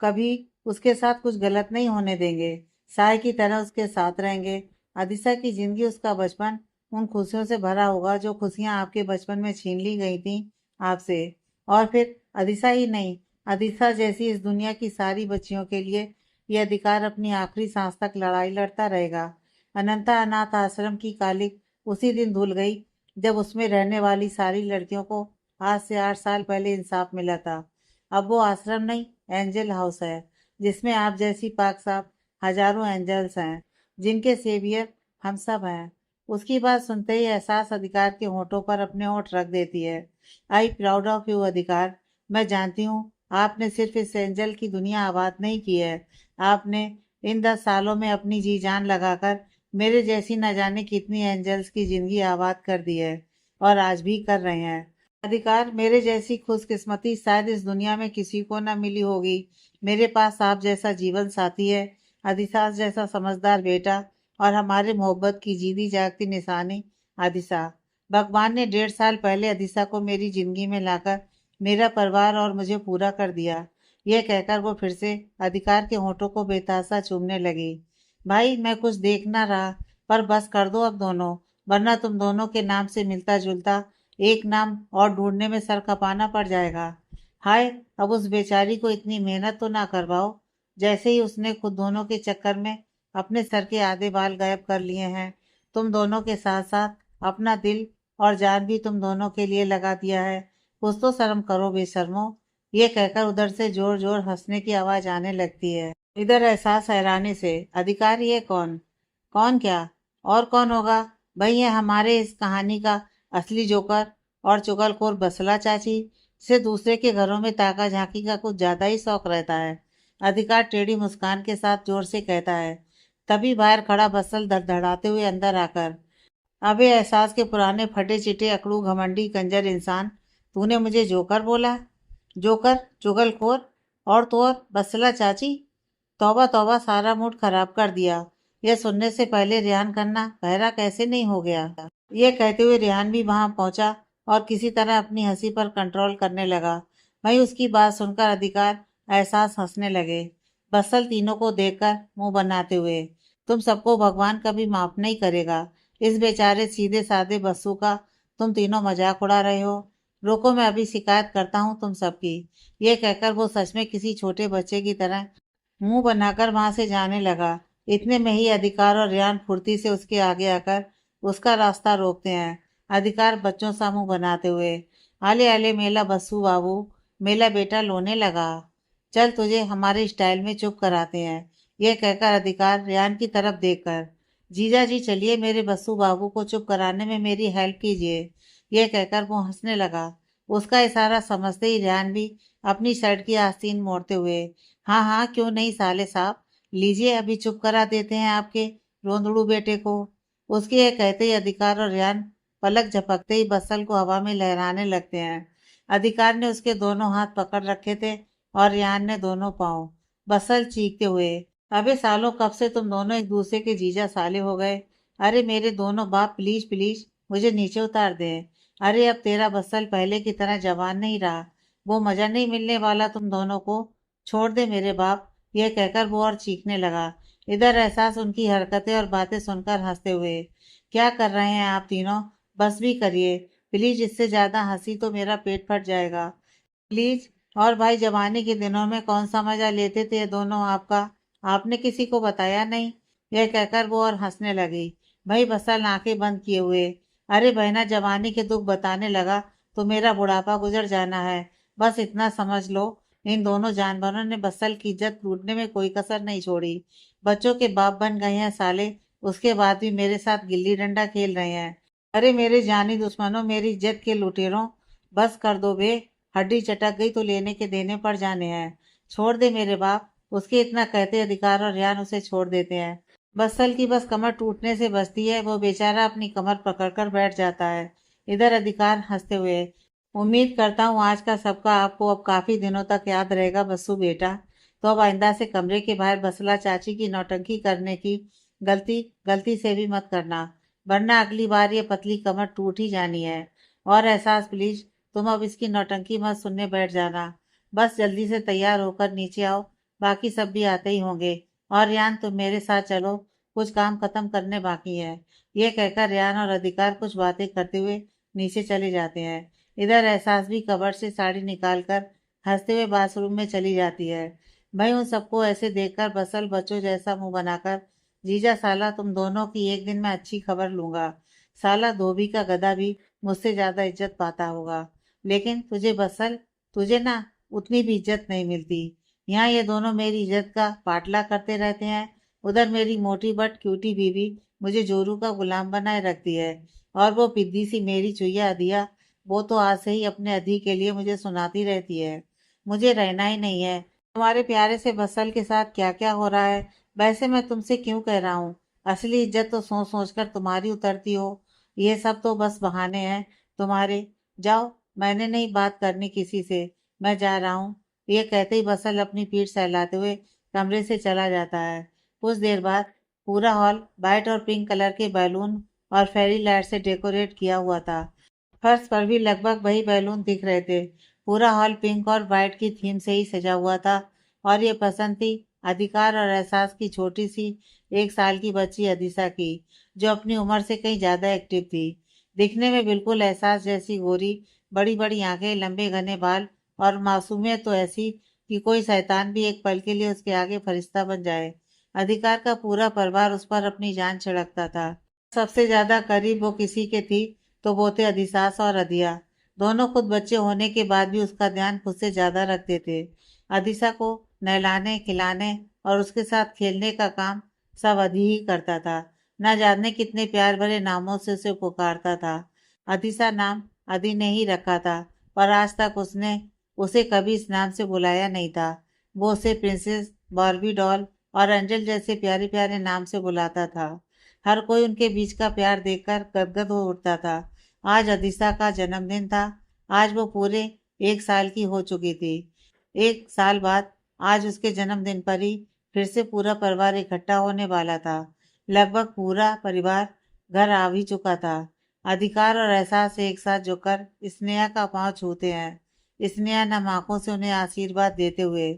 Speaker 1: कभी उसके साथ कुछ गलत नहीं होने देंगे। साय की तरह उसके साथ रहेंगे। अदिशा की जिंदगी, उसका बचपन उन खुशियों से भरा होगा जो खुशियां आपके बचपन में छीन ली गई थी आपसे। और फिर अदिशा ही नहीं, अदिशा जैसी इस दुनिया की सारी बच्चियों के लिए ये अधिकार अपनी आखिरी सांस तक लड़ाई लड़ता रहेगा। अनंता अनाथ आश्रम की कालिक उसी दिन धुल गई जब उसमें रहने वाली सारी लड़कियों को आज से 8 साल पहले इंसाफ मिला था। अब वो आश्रम नहीं, एंजल हाउस है, जिसमें आप जैसी पाक साफ हजारों एंजल्स हैं, जिनके सेवियर हम सब हैं। उसकी बात सुनते ही एहसास अधिकार के होठों पर अपने होठ रख देती है। आई प्राउड ऑफ यू अधिकार। मैं जानती हूँ आपने सिर्फ इस एंजल की दुनिया आबाद नहीं की है, आपने इन 10 सालों में अपनी जी जान लगाकर मेरे जैसी न जाने कितनी एंजल्स की जिंदगी आबाद कर दी है, और आज भी कर रहे हैं। अधिकार, मेरे जैसी खुशकिस्मती शायद इस दुनिया में किसी को न मिली होगी। मेरे पास आप जैसा जीवन साथी है, आदिशास जैसा समझदार बेटा, और हमारे मोहब्बत की जीती जागती निशानी आदिशा। भगवान ने 1.5 साल पहले अदिशा को मेरी जिंदगी में लाकर मेरा परिवार और मुझे पूरा कर दिया। यह कहकर वो फिर से अधिकार के होठों को बेतासा चूमने लगी। भाई मैं कुछ देख ना रहा, पर बस कर दो अब दोनों, वरना तुम दोनों के नाम से मिलता जुलता एक नाम और ढूंढने में सर खपाना पड़ जाएगा। हाय, अब उस बेचारी को इतनी मेहनत तो ना करवाओ। जैसे ही उसने खुद दोनों के चक्कर में अपने सर के आधे बाल गायब कर लिए हैं, तुम दोनों के साथ साथ अपना दिल और जान भी तुम दोनों के लिए लगा दिया है। कुछ तो शर्म करो बेशर्मो। ये कहकर उधर से जोर जोर हंसने की आवाज आने लगती है। इधर एहसास हैरानी से, अधिकारी ये कौन? कौन क्या? और कौन होगा? भाई ये हमारे इस कहानी का असली जोकर और चुगलखोर बसला चाची से दूसरे के घरों में ताका झांकी का कुछ ज्यादा ही शौक रहता है। अधिकार टेढ़ी मुस्कान के साथ जोर से कहता है। तभी बाहर खड़ा बसल धड़धड़ाते हुए अंदर आकर, अबे एहसास के पुराने फटे चिटे अकड़ू घमंडी कंजर इंसान, तूने मुझे जोकर बोला? जोकर, चुगलखोर, और तो और बसला चाची। तौबा तौबा, सारा मूड खराब कर दिया। यह सुनने से पहले रेहान करना बहरा कैसे नहीं हो गया। यह कहते हुए रेहान भी वहां पहुंचा और किसी तरह अपनी हंसी पर कंट्रोल करने लगा। वहीं उसकी बात सुनकर अधिकार एहसास हंसने लगे। बसल तीनों को देखकर मुंह बनाते हुए, तुम सबको भगवान कभी माफ नहीं करेगा। इस बेचारे सीधे साधे बस्सू का तुम तीनों मजाक उड़ा रहे हो। रुको, मैं अभी शिकायत करता हूँ तुम सबकी। ये कहकर वो सच में किसी छोटे बच्चे की तरह मुंह बनाकर वहां से जाने लगा। इतने में ही अधिकार और रेहान फुर्ती से उसके आगे आकर उसका रास्ता रोकते हैं। अधिकार बच्चों सा मुंह बनाते हुए, आले आले मेला बस्सू बाबू, मेरा बेटा रोने लगा। चल तुझे हमारे स्टाइल में चुप कराते हैं, यह कहकर अधिकार रेहान की तरफ देखकर, जीजा जी चलिए मेरे बस्सू बाबू को चुप कराने में मेरी हेल्प कीजिए, यह कहकर वो हंसने लगा। उसका इशारा समझते ही रेहान भी अपनी शर्ट की आस्तीन मोड़ते हुए, हाँ हाँ क्यों नहीं साले साहब, लीजिए अभी चुप करा देते हैं आपके रोंदड़ू बेटे को। उसके यह कहते ही अधिकार और रेहान पलक झपकते ही बस्सल को हवा में लहराने लगते हैं। अधिकार ने उसके दोनों हाथ पकड़ रखे थे और रेहान ने दोनों पाँव। बस्सल चीखते हुए, अबे सालों कब से तुम दोनों एक दूसरे के जीजा साले हो गए। अरे मेरे दोनों बाप प्लीज प्लीज मुझे नीचे उतार दे। अरे अब तेरा बस्सल पहले की तरह जवान नहीं रहा, वो मजा नहीं मिलने वाला तुम दोनों को, छोड़ दे मेरे बाप, यह कहकर वो और चीखने लगा। इधर एहसास उनकी हरकतें और बातें सुनकर हंसते हुए, क्या कर रहे हैं आप तीनों, बस भी करिए प्लीज, इससे ज्यादा हंसी तो मेरा पेट फट जाएगा प्लीज। और भाई जवानी के दिनों में कौन सा मजा लेते थे ये दोनों आपका, आपने किसी को बताया नहीं, यह कहकर वो और हंसने लगी। भाई बसल आंखें बंद किए हुए, अरे बहना जवानी के दुख बताने लगा तो मेरा बुढ़ापा गुजर जाना है, बस इतना समझ लो। इन दोनों जानवरों ने बसल की इज्जत लूटने में कोई कसर नहीं छोड़ी, बच्चों के बाप बन गए हैं साले, उसके बाद भी मेरे साथ गिल्ली डंडा खेल रहे हैं। अरे मेरे जानी दुश्मनों, मेरी इज्जत के लुटेरों, बस कर दो बे, हड्डी चटक गई तो लेने के देने पड़ जाने हैं, छोड़ दे मेरे बाप। उसके इतना कहते अधिकार और रेहान उसे छोड़ देते हैं। बस्सल की बस कमर टूटने से बचती है, वो बेचारा अपनी कमर पकड़कर बैठ जाता है। इधर अधिकार हंसते हुए, उम्मीद करता हूँ आज का सबका आपको अब काफी दिनों तक याद रहेगा बस्सू बेटा, तो अब आइंदा से कमरे के बाहर बसला चाची की नौटंकी करने की गलती गलती से भी मत करना, वरना अगली बार ये पतली कमर टूट ही जानी है। और एहसास प्लीज, तुम अब इसकी नौटंकी मत सुनने बैठ जाना, बस जल्दी से तैयार होकर नीचे आओ, बाकी सब भी आते ही होंगे। और रेहान तुम मेरे साथ चलो, कुछ काम खत्म करने बाकी है, ये कहकर रेहान और अधिकार कुछ बातें करते हुए नीचे चले जाते हैं। इधर एहसास भी कबर से साड़ी निकालकर हंसते हुए बाथरूम में चली जाती है। भाई उन सबको ऐसे देखकर बसल बच्चों जैसा मुंह बनाकर, जीजा साला तुम दोनों की एक दिन मैं अच्छी खबर लूंगा, साला धोबी का गधा भी मुझसे ज्यादा इज्जत पाता होगा, लेकिन तुझे बसल, तुझे ना उतनी भी इज्जत नहीं मिलती। यहाँ ये दोनों मेरी इज्जत का पाटला करते रहते हैं, उधर मेरी मोटी बट क्यूटी बीवी मुझे जोरू का गुलाम बनाए रखती है, और वो पिद्दी सी मेरी चुईया अधिया, वो तो आज से ही अपने अधि के लिए मुझे सुनाती रहती है, मुझे रहना ही नहीं है। तुम्हारे प्यारे से बसल के साथ क्या क्या हो रहा है, वैसे मैं तुमसे क्यों कह रहा हूँ, असली इज्जत तो सोच सोच कर तुम्हारी उतरती हो, ये सब तो बस बहाने हैं तुम्हारे, जाओ, मैंने नहीं बात करनी किसी से, मैं जा रहा हूँ, ये कहते ही बसल अपनी पीठ सहलाते हुए कमरे से चला जाता है। कुछ देर बाद पूरा हॉल वाइट और पिंक कलर के बैलून और फेरी लाइट से डेकोरेट किया हुआ था। फर्श पर भी लगभग वही बैलून दिख रहे थे। पूरा हॉल पिंक और वाइट की थीम से ही सजा हुआ था, और ये पसंद थी अधिकार और एहसास की छोटी सी 1 साल की बच्ची अदिशा की, जो अपनी उम्र से कहीं ज्यादा एक्टिव थी। दिखने में बिल्कुल एहसास जैसी गोरी, बड़ी बड़ी आंखें, लंबे घने बाल, और मासूमियत तो ऐसी कि कोई शैतान भी एक पल के लिए उसके आगे फरिश्ता बन जाए। अधिकार का पूरा परिवार उस पर अपनी जान छिड़कता था। सबसे ज्यादा करीब वो किसी के थी तो वो थे अधिसास और अधिया। दोनों खुद बच्चे होने के बाद भी उसका ध्यान खुद से ज्यादा रखते थे। अधिसा को नहलाने खिलाने और उसके साथ खेलने का काम सब अधि ही करता था। न जाने कितने प्यार भरे नामों से उसे पुकारता था। अधिसा नाम अधि ने ही रखा था, पर आज तक उसने उसे कभी इस नाम से बुलाया नहीं था। वो उसे प्रिंसेस, बार्बी डॉल और एंजल जैसे प्यारे प्यारे नाम से बुलाता था। हर कोई उनके बीच का प्यार देखकर गदगद हो उठता था। आज अदिशा का जन्मदिन था। आज वो पूरे 1 साल की हो चुकी थी। 1 साल बाद आज उसके जन्मदिन पर ही फिर से पूरा परिवार इकट्ठा होने वाला था। लगभग पूरा परिवार घर आ भी चुका था। अधिकार और एहसास एक साथ झुककर स्नेहा का पांव छूते हैं। स्नेहा नम आंखों से उन्हें आशीर्वाद देते हुए,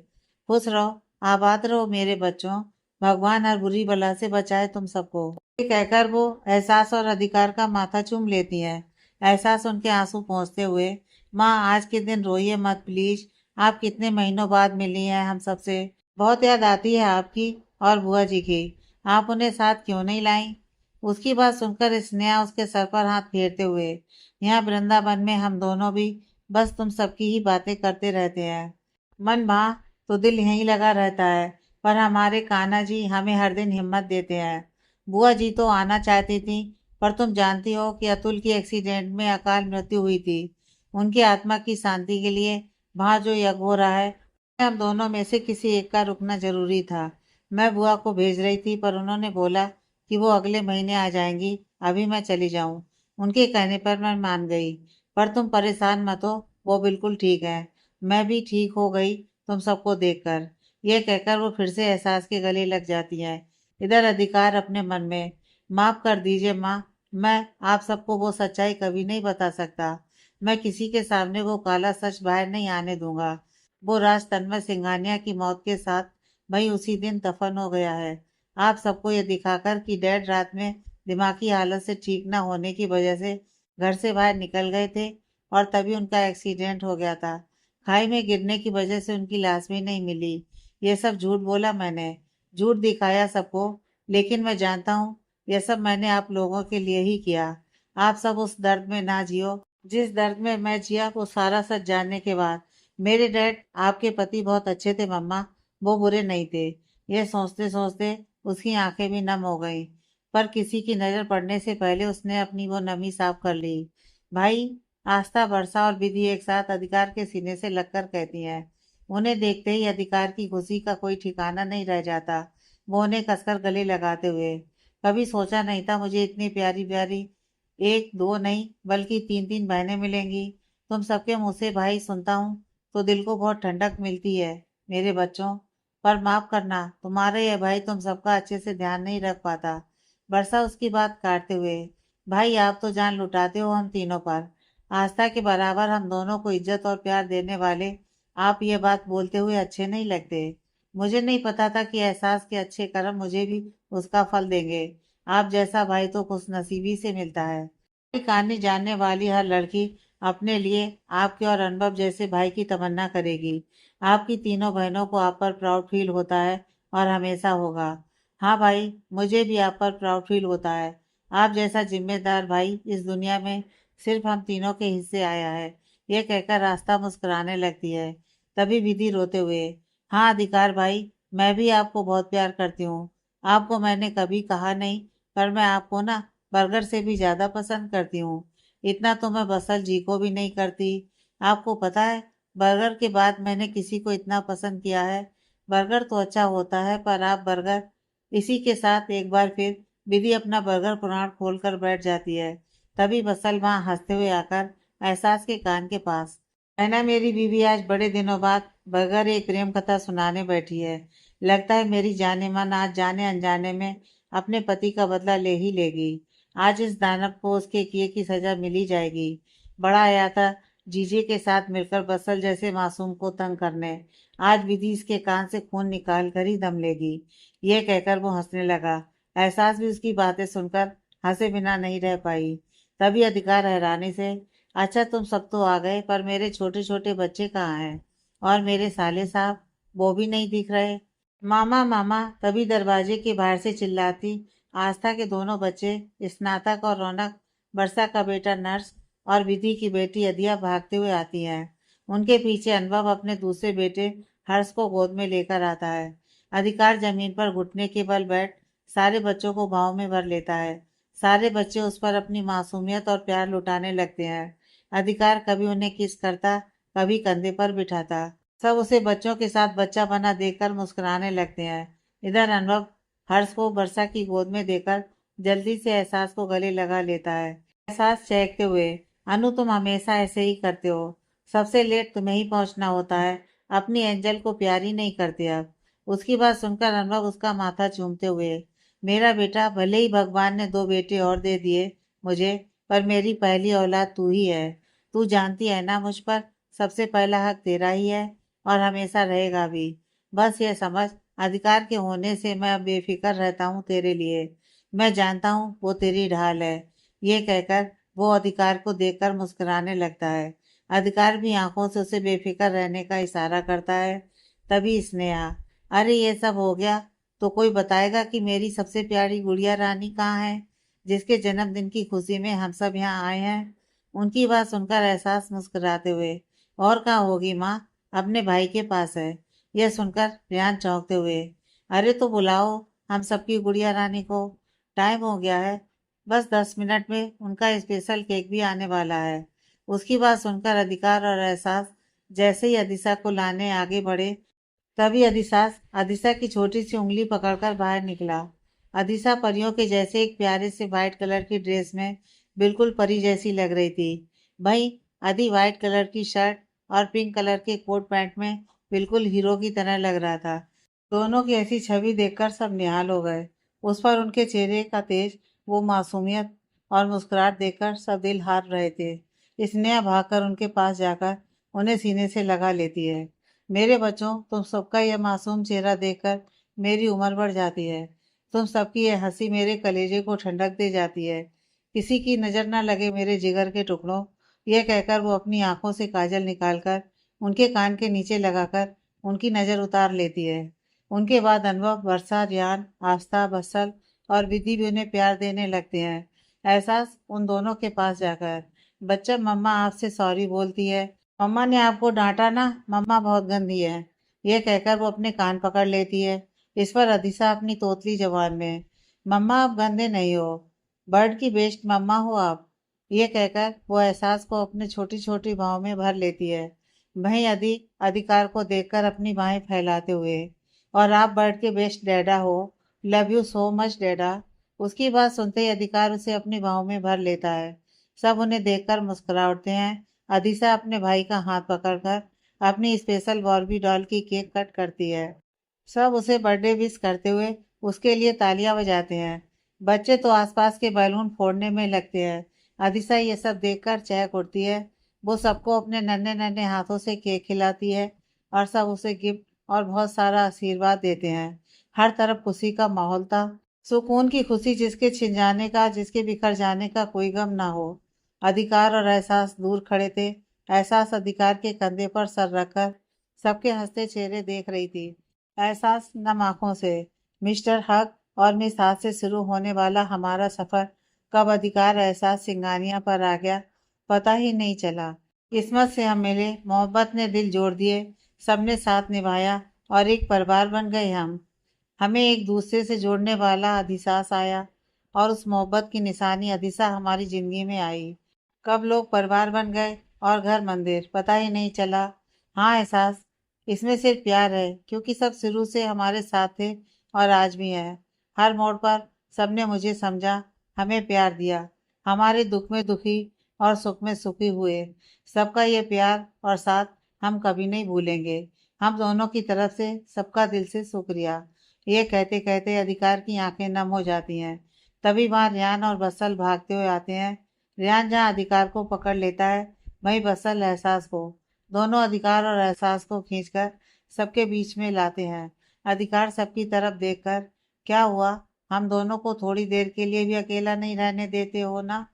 Speaker 1: खुश रहो, आबाद रहो मेरे बच्चों, भगवान हर बुरी बला से बचाए तुम सबको, ये कहकर वो एहसास और अधिकार का माथा चूम लेती हैं। एहसास उनके आंसू पोंछते हुए, माँ आज के दिन रोइए मत प्लीज, आप कितने महीनों बाद मिली हैं हम सबसे, बहुत याद आती है आपकी और बुआ जी की, आप उन्हें साथ क्यों नहीं लाई। उसकी बात सुनकर स्नेहा उसके सर पर हाथ फेरते हुए, यहाँ वृंदावन में हम दोनों भी बस तुम सबकी ही बातें करते रहते हैं। मन माँ तो दिल यहीं लगा रहता है, पर हमारे कान्हा जी हमें हर दिन हिम्मत देते हैं। बुआ जी तो आना चाहती थी, पर तुम जानती हो कि अतुल की एक्सीडेंट में अकाल मृत्यु हुई थी। उनकी आत्मा की शांति के लिए वहाँ जो यज्ञ हो रहा है, हम दोनों में से किसी एक का रुकना जरूरी था। मैं बुआ को भेज रही थी, पर उन्होंने बोला कि वो अगले महीने आ जाएंगी, अभी मैं चली जाऊं। उनके कहने पर मैं मान गई। पर तुम परेशान मत हो, वो बिल्कुल ठीक है। मैं भी ठीक हो गई तुम सबको देखकर। यह कहकर वो फिर से एहसास के गले लग जाती है। इधर अधिकार अपने मन में, माफ कर दीजिए माँ, मैं आप सबको वो सच्चाई कभी नहीं बता सकता। मैं किसी के सामने वो काला सच बाहर नहीं आने दूंगा। वो राज तन्मय सिंघानिया की मौत के साथ वही उसी दिन दफन हो गया है। आप सबको ये दिखाकर कि डैड रात में दिमागी हालत से ठीक न होने की वजह से घर से बाहर निकल गए थे, और तभी उनका एक्सीडेंट हो गया था। खाई में गिरने की वजह से उनकी लाश भी नहीं मिली। ये सब झूठ बोला मैंने, झूठ दिखाया सबको। लेकिन मैं जानता हूँ ये सब मैंने आप लोगों के लिए ही किया। आप सब उस दर्द में ना जियो जिस दर्द में मैं जिया, वो सारा सच जानने के बाद। मेरे डैड आपके पति बहुत अच्छे थे मम्मा, वो बुरे नहीं थे। ये सोचते सोचते उसकी आंखें भी नम हो गईं। पर किसी की नजर पड़ने से पहले उसने अपनी वो नमी साफ कर ली। भाई, आस्था, वर्षा और विधि एक साथ अधिकार के सीने से लगकर कहती हैं। उन्हें देखते ही अधिकार की खुशी का कोई ठिकाना नहीं रह जाता। वो उन्हें कसकर गले लगाते हुए, कभी सोचा नहीं था मुझे इतनी प्यारी प्यारी एक दो नहीं बल्कि तीन तीन बहनें मिलेंगी। तुम सबके मुंह से भाई सुनता हूँ तो दिल को बहुत ठंडक मिलती है मेरे बच्चों। पर माफ करना, तुम्हारा यह भाई तुम सबका अच्छे से ध्यान नहीं रख पाता। वर्षा उसकी बात काटते हुए, भाई आप तो जान लुटाते हो हम तीनों पर। आस्था के बराबर हम दोनों को इज्जत और प्यार देने वाले आप ये बात बोलते हुए अच्छे नहीं लगते। मुझे नहीं पता था कि एहसास के अच्छे कर्म मुझे भी उसका फल देंगे। आप जैसा भाई तो खुशनसीबी से मिलता है। कहानी जानने वाली हर लड़की अपने लिए आपके और अनुभव जैसे भाई की तमन्ना करेगी। आपकी तीनों बहनों को आप पर प्राउड फील होता है, और हमेशा होगा। हाँ भाई, मुझे भी आप पर प्राउड फील होता है। आप जैसा जिम्मेदार भाई इस दुनिया में सिर्फ हम तीनों के हिस्से आया है। ये कहकर रास्ता मुस्कुराने लगती है। तभी विधि रोते हुए, हाँ अधिकार भाई, मैं भी आपको बहुत प्यार करती हूँ। आपको मैंने कभी कहा नहीं, पर मैं आपको ना बर्गर से भी ज्यादा पसंद करती हूँ। इतना तो मैं बसल जी को भी नहीं करती। आपको पता है, बर्गर के बाद मैंने किसी को इतना पसंद किया है। बर्गर तो अच्छा होता है, पर आप बर्गर, इसी के साथ एक बार फिर विधि अपना बर्गर पुराण खोल कर बैठ जाती है। तभी बसल वहां हंसते हुए आकर एहसास के कान के पास, है ना मेरी बीवी आज बड़े दिनों बाद बगैर एक प्रेम कथा सुनाने बैठी है। लगता है मेरी जाने मन आज जाने अनजाने में अपने पति का बदला ले ही लेगी। आज इस दानव को उसके किए की सजा मिल ही जाएगी। बड़ा आया था जीजे के साथ मिलकर बसल जैसे मासूम को तंग करने। आज विधि इसके कान से खून निकाल कर ही दम लेगी। यह कहकर वो हंसने लगा। एहसास भी उसकी बातें सुनकर हंसे बिना नहीं रह पाई। तभी अधिकार हैरानी से, अच्छा तुम सब तो आ गए, पर मेरे छोटे छोटे बच्चे कहाँ हैं? और मेरे साले साहब, वो भी नहीं दिख रहे। मामा मामा, तभी दरवाजे के बाहर से चिल्लाती आस्था के दोनों बच्चे, स्नातक और रौनक, वर्षा का बेटा नर्स और विधि की बेटी अदिया भागते हुए आती हैं। उनके पीछे अनुभव अपने दूसरे बेटे हर्ष को गोद में लेकर आता है। अधिकार जमीन पर घुटने के बल बैठ सारे बच्चों को भाव में भर लेता है। सारे बच्चे उस पर अपनी मासूमियत और प्यार लुटाने लगते हैं। अधिकार कभी उन्हें किस करता, कभी कंधे पर बिठाता। सब उसे बच्चों के साथ बच्चा बना देखकर मुस्कुराने लगते हैं। इधर अनुभव हर्ष को वर्षा की गोद में देकर जल्दी से एहसास को गले लगा लेता है। एहसास चहकते हुए, अनु तुम हमेशा ऐसे ही करते हो, सबसे लेट तुम्हें ही पहुंचना होता है। अपनी एंजल को प्यार ही नहीं करते अब। उसकी बात सुनकर अनुभव उसका माथा चूमते हुए, मेरा बेटा, भले ही भगवान ने दो बेटे और दे दिए मुझे, पर मेरी पहली औलाद तू ही है। तू जानती है ना, मुझ पर सबसे पहला हक तेरा ही है, और हमेशा रहेगा भी। बस ये समझ, अधिकार के होने से मैं अब बेफिक्र रहता हूँ तेरे लिए। मैं जानता हूँ वो तेरी ढाल है। ये कहकर वो अधिकार को देखकर मुस्कुराने लगता है। अधिकार भी आंखों से उसे बेफिक्र रहने का इशारा करता है। तभी स्नेहा, अरे ये सब हो गया तो कोई बताएगा कि मेरी सबसे प्यारी गुड़िया रानी कहाँ है, जिसके जन्मदिन की खुशी में हम सब यहाँ आए हैं? उनकी बात सुनकर एहसास मुस्कुराते हुए, और कहाँ होगी माँ, अपने भाई के पास है। यह सुनकर रेहान चौंकते हुए, अरे तो बुलाओ हम सबकी गुड़िया रानी को, टाइम हो गया है, बस 10 मिनट में उनका स्पेशल केक भी आने वाला है। उसकी बात सुनकर अधिकार और एहसास जैसे ही अदिशा को लाने आगे बढ़े, तभी अदिशा की छोटी सी उंगली पकड़कर बाहर निकला। अदिशा परियों के जैसे एक प्यारे से व्हाइट कलर की ड्रेस में बिल्कुल परी जैसी लग रही थी। वहीं अदी व्हाइट कलर की शर्ट और पिंक कलर के कोट पैंट में बिल्कुल हीरो की तरह लग रहा था। दोनों की ऐसी छवि देखकर सब निहाल हो गए। उस पर उनके चेहरे का तेज, वो मासूमियत और मुस्कुराहट देखकर सब दिल हार रहे थे। स्नेहा भागकर उनके पास जाकर उन्हें सीने से लगा लेती है। मेरे बच्चों, तुम सबका यह मासूम चेहरा देखकर मेरी उम्र बढ़ जाती है। तुम सबकी यह हंसी मेरे कलेजे को ठंडक दे जाती है। किसी की नजर न लगे मेरे जिगर के टुकड़ों। यह कहकर वो अपनी आंखों से काजल निकालकर उनके कान के नीचे लगाकर उनकी नजर उतार लेती है। उनके बाद अनुभव, वर्षा, रियान, आस्था, बसल और विधि भी उन्हें प्यार देने लगते हैं। एहसास उन दोनों के पास जाकर, बच्चा मम्मा आपसे सॉरी बोलती है, मम्मा ने आपको डांटा ना, मम्मा बहुत गंदी है। ये कहकर वो अपने कान पकड़ लेती है। इस पर अदिशा अपनी तोतली जबान में, मम्मा आप गंदे नहीं हो, बर्ड की बेस्ट मम्मा हो आप। ये कहकर वो एहसास को अपने छोटी छोटी बाहों में भर लेती है। वहीं अधिकार को देखकर अपनी बाहें फैलाते हुए, और आप बर्ड के बेस्ट डैडा हो, लव यू सो मच डैडा। उसकी बात सुनते ही अधिकार उसे अपनी बाहों में भर लेता है। सब उन्हें देखकर मुस्कुरा उठते हैं। अदिशा अपने भाई का हाथ पकड़कर अपनी स्पेशल बॉर्बी डॉल की केक कट करती है। सब उसे बर्थडे विश करते हुए उसके लिए तालियां बजाते हैं। बच्चे तो आसपास के बैलून फोड़ने में लगते हैं। अदिशा ये सब देखकर चहक उठती है। वो सबको अपने नन्हे नन्हे हाथों से केक खिलाती है और सब उसे गिफ्ट और बहुत सारा आशीर्वाद देते हैं। हर तरफ खुशी का माहौल था। सुकून की खुशी, जिसके छिन जाने का, जिसके बिखर जाने का कोई गम ना हो। अधिकार और एहसास दूर खड़े थे। एहसास अधिकार के कंधे पर सर रखकर सबके हंसते चेहरे देख रही थी। एहसास नम आंखों से, मिस्टर हक और मिस हाथ से शुरू होने वाला हमारा सफर कब अधिकार एहसास सिंगानिया पर आ गया, पता ही नहीं चला। किस्मत से हम मिले, मोहब्बत ने दिल जोड़ दिए, सबने साथ निभाया और एक परिवार बन गए हम। हमें एक दूसरे से जोड़ने वाला अदिसास आया, और उस मोहब्बत की निशानी अदिसा हमारी जिंदगी में आई। कब लोग परिवार बन गए और घर मंदिर, पता ही नहीं चला। हाँ एहसास, इसमें सिर्फ प्यार है, क्योंकि सब शुरू से हमारे साथ थे और आज भी हैं। हर मोड़ पर सबने मुझे समझा, हमें प्यार दिया, हमारे दुख में दुखी और सुख में सुखी हुए। सबका ये प्यार और साथ हम कभी नहीं भूलेंगे। हम दोनों की तरफ से सबका दिल से शुक्रिया। ये कहते कहते अधिकार की आंखें नम हो जाती हैं। तभी वहां रियान और बसल भागते हुए आते हैं। रियान जहाँ अधिकार को पकड़ लेता है, वहीं बसल एहसास को। दोनों अधिकार और एहसास को खींचकर सबके बीच में लाते हैं। अधिकार सबकी तरफ देखकर, क्या हुआ, हम दोनों को थोड़ी देर के लिए भी अकेला नहीं रहने देते हो ना,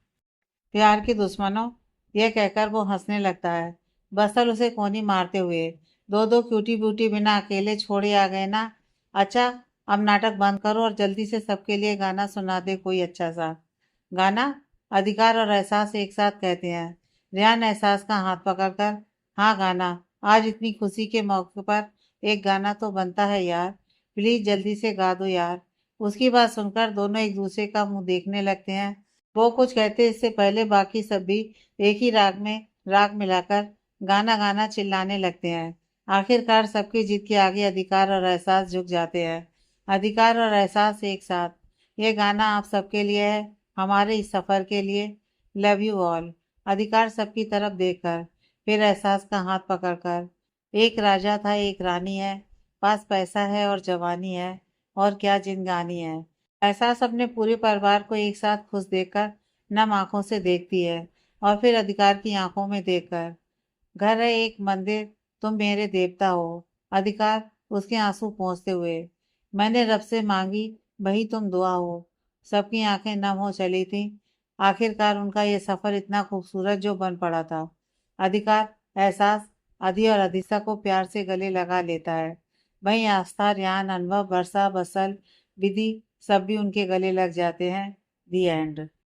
Speaker 1: प्यार के दुश्मनों। यह कहकर वो हंसने लगता है। बसल उसे कोनी मारते हुए, दो दो क्यूटी ब्यूटी बिना अकेले छोड़े आ गए ना। अच्छा, अब नाटक बंद करो और जल्दी से सबके लिए गाना सुना दे, कोई अच्छा सा गाना। अधिकार और एहसास एक साथ कहते हैं। रियान एहसास का हाथ पकड़कर, हाँ गाना, आज इतनी खुशी के मौके पर एक गाना तो बनता है यार, प्लीज जल्दी से गा दो यार। उसकी बात सुनकर दोनों एक दूसरे का मुंह देखने लगते हैं। वो कुछ कहते इससे पहले बाकी सब भी एक ही राग मिलाकर गाना गाना चिल्लाने लगते हैं। आखिरकार सबकी जीत के आगे अधिकार और एहसास झुक जाते हैं। अधिकार और एहसास एक साथ, ये गाना आप सबके लिए है, हमारे इस सफर के लिए, लव यू ऑल। अधिकार सबकी तरफ देखकर, फिर एहसास का हाथ पकड़कर, एक राजा था एक रानी है, पास पैसा है और जवानी है, और क्या जिंदगानी है। एहसास अपने पूरे परिवार को एक साथ खुश देखकर नम आंखों से देखती है, और फिर अधिकार की आंखों में देखकर, घर है एक मंदिर, तुम मेरे देवता हो। अधिकार उसके आंसू पोंछते हुए, मैंने रब से मांगी, वही तुम दुआ हो। सबकी आंखें नम हो चली थी। आखिरकार उनका ये सफर इतना खूबसूरत जो बन पड़ा था। अधिकार एहसास अधि और अधिसा को प्यार से गले लगा लेता है। वहीं आस्था, रियान, अनुभव, वर्षा, बसल, विधि सब भी उनके गले लग जाते हैं। दी एंड।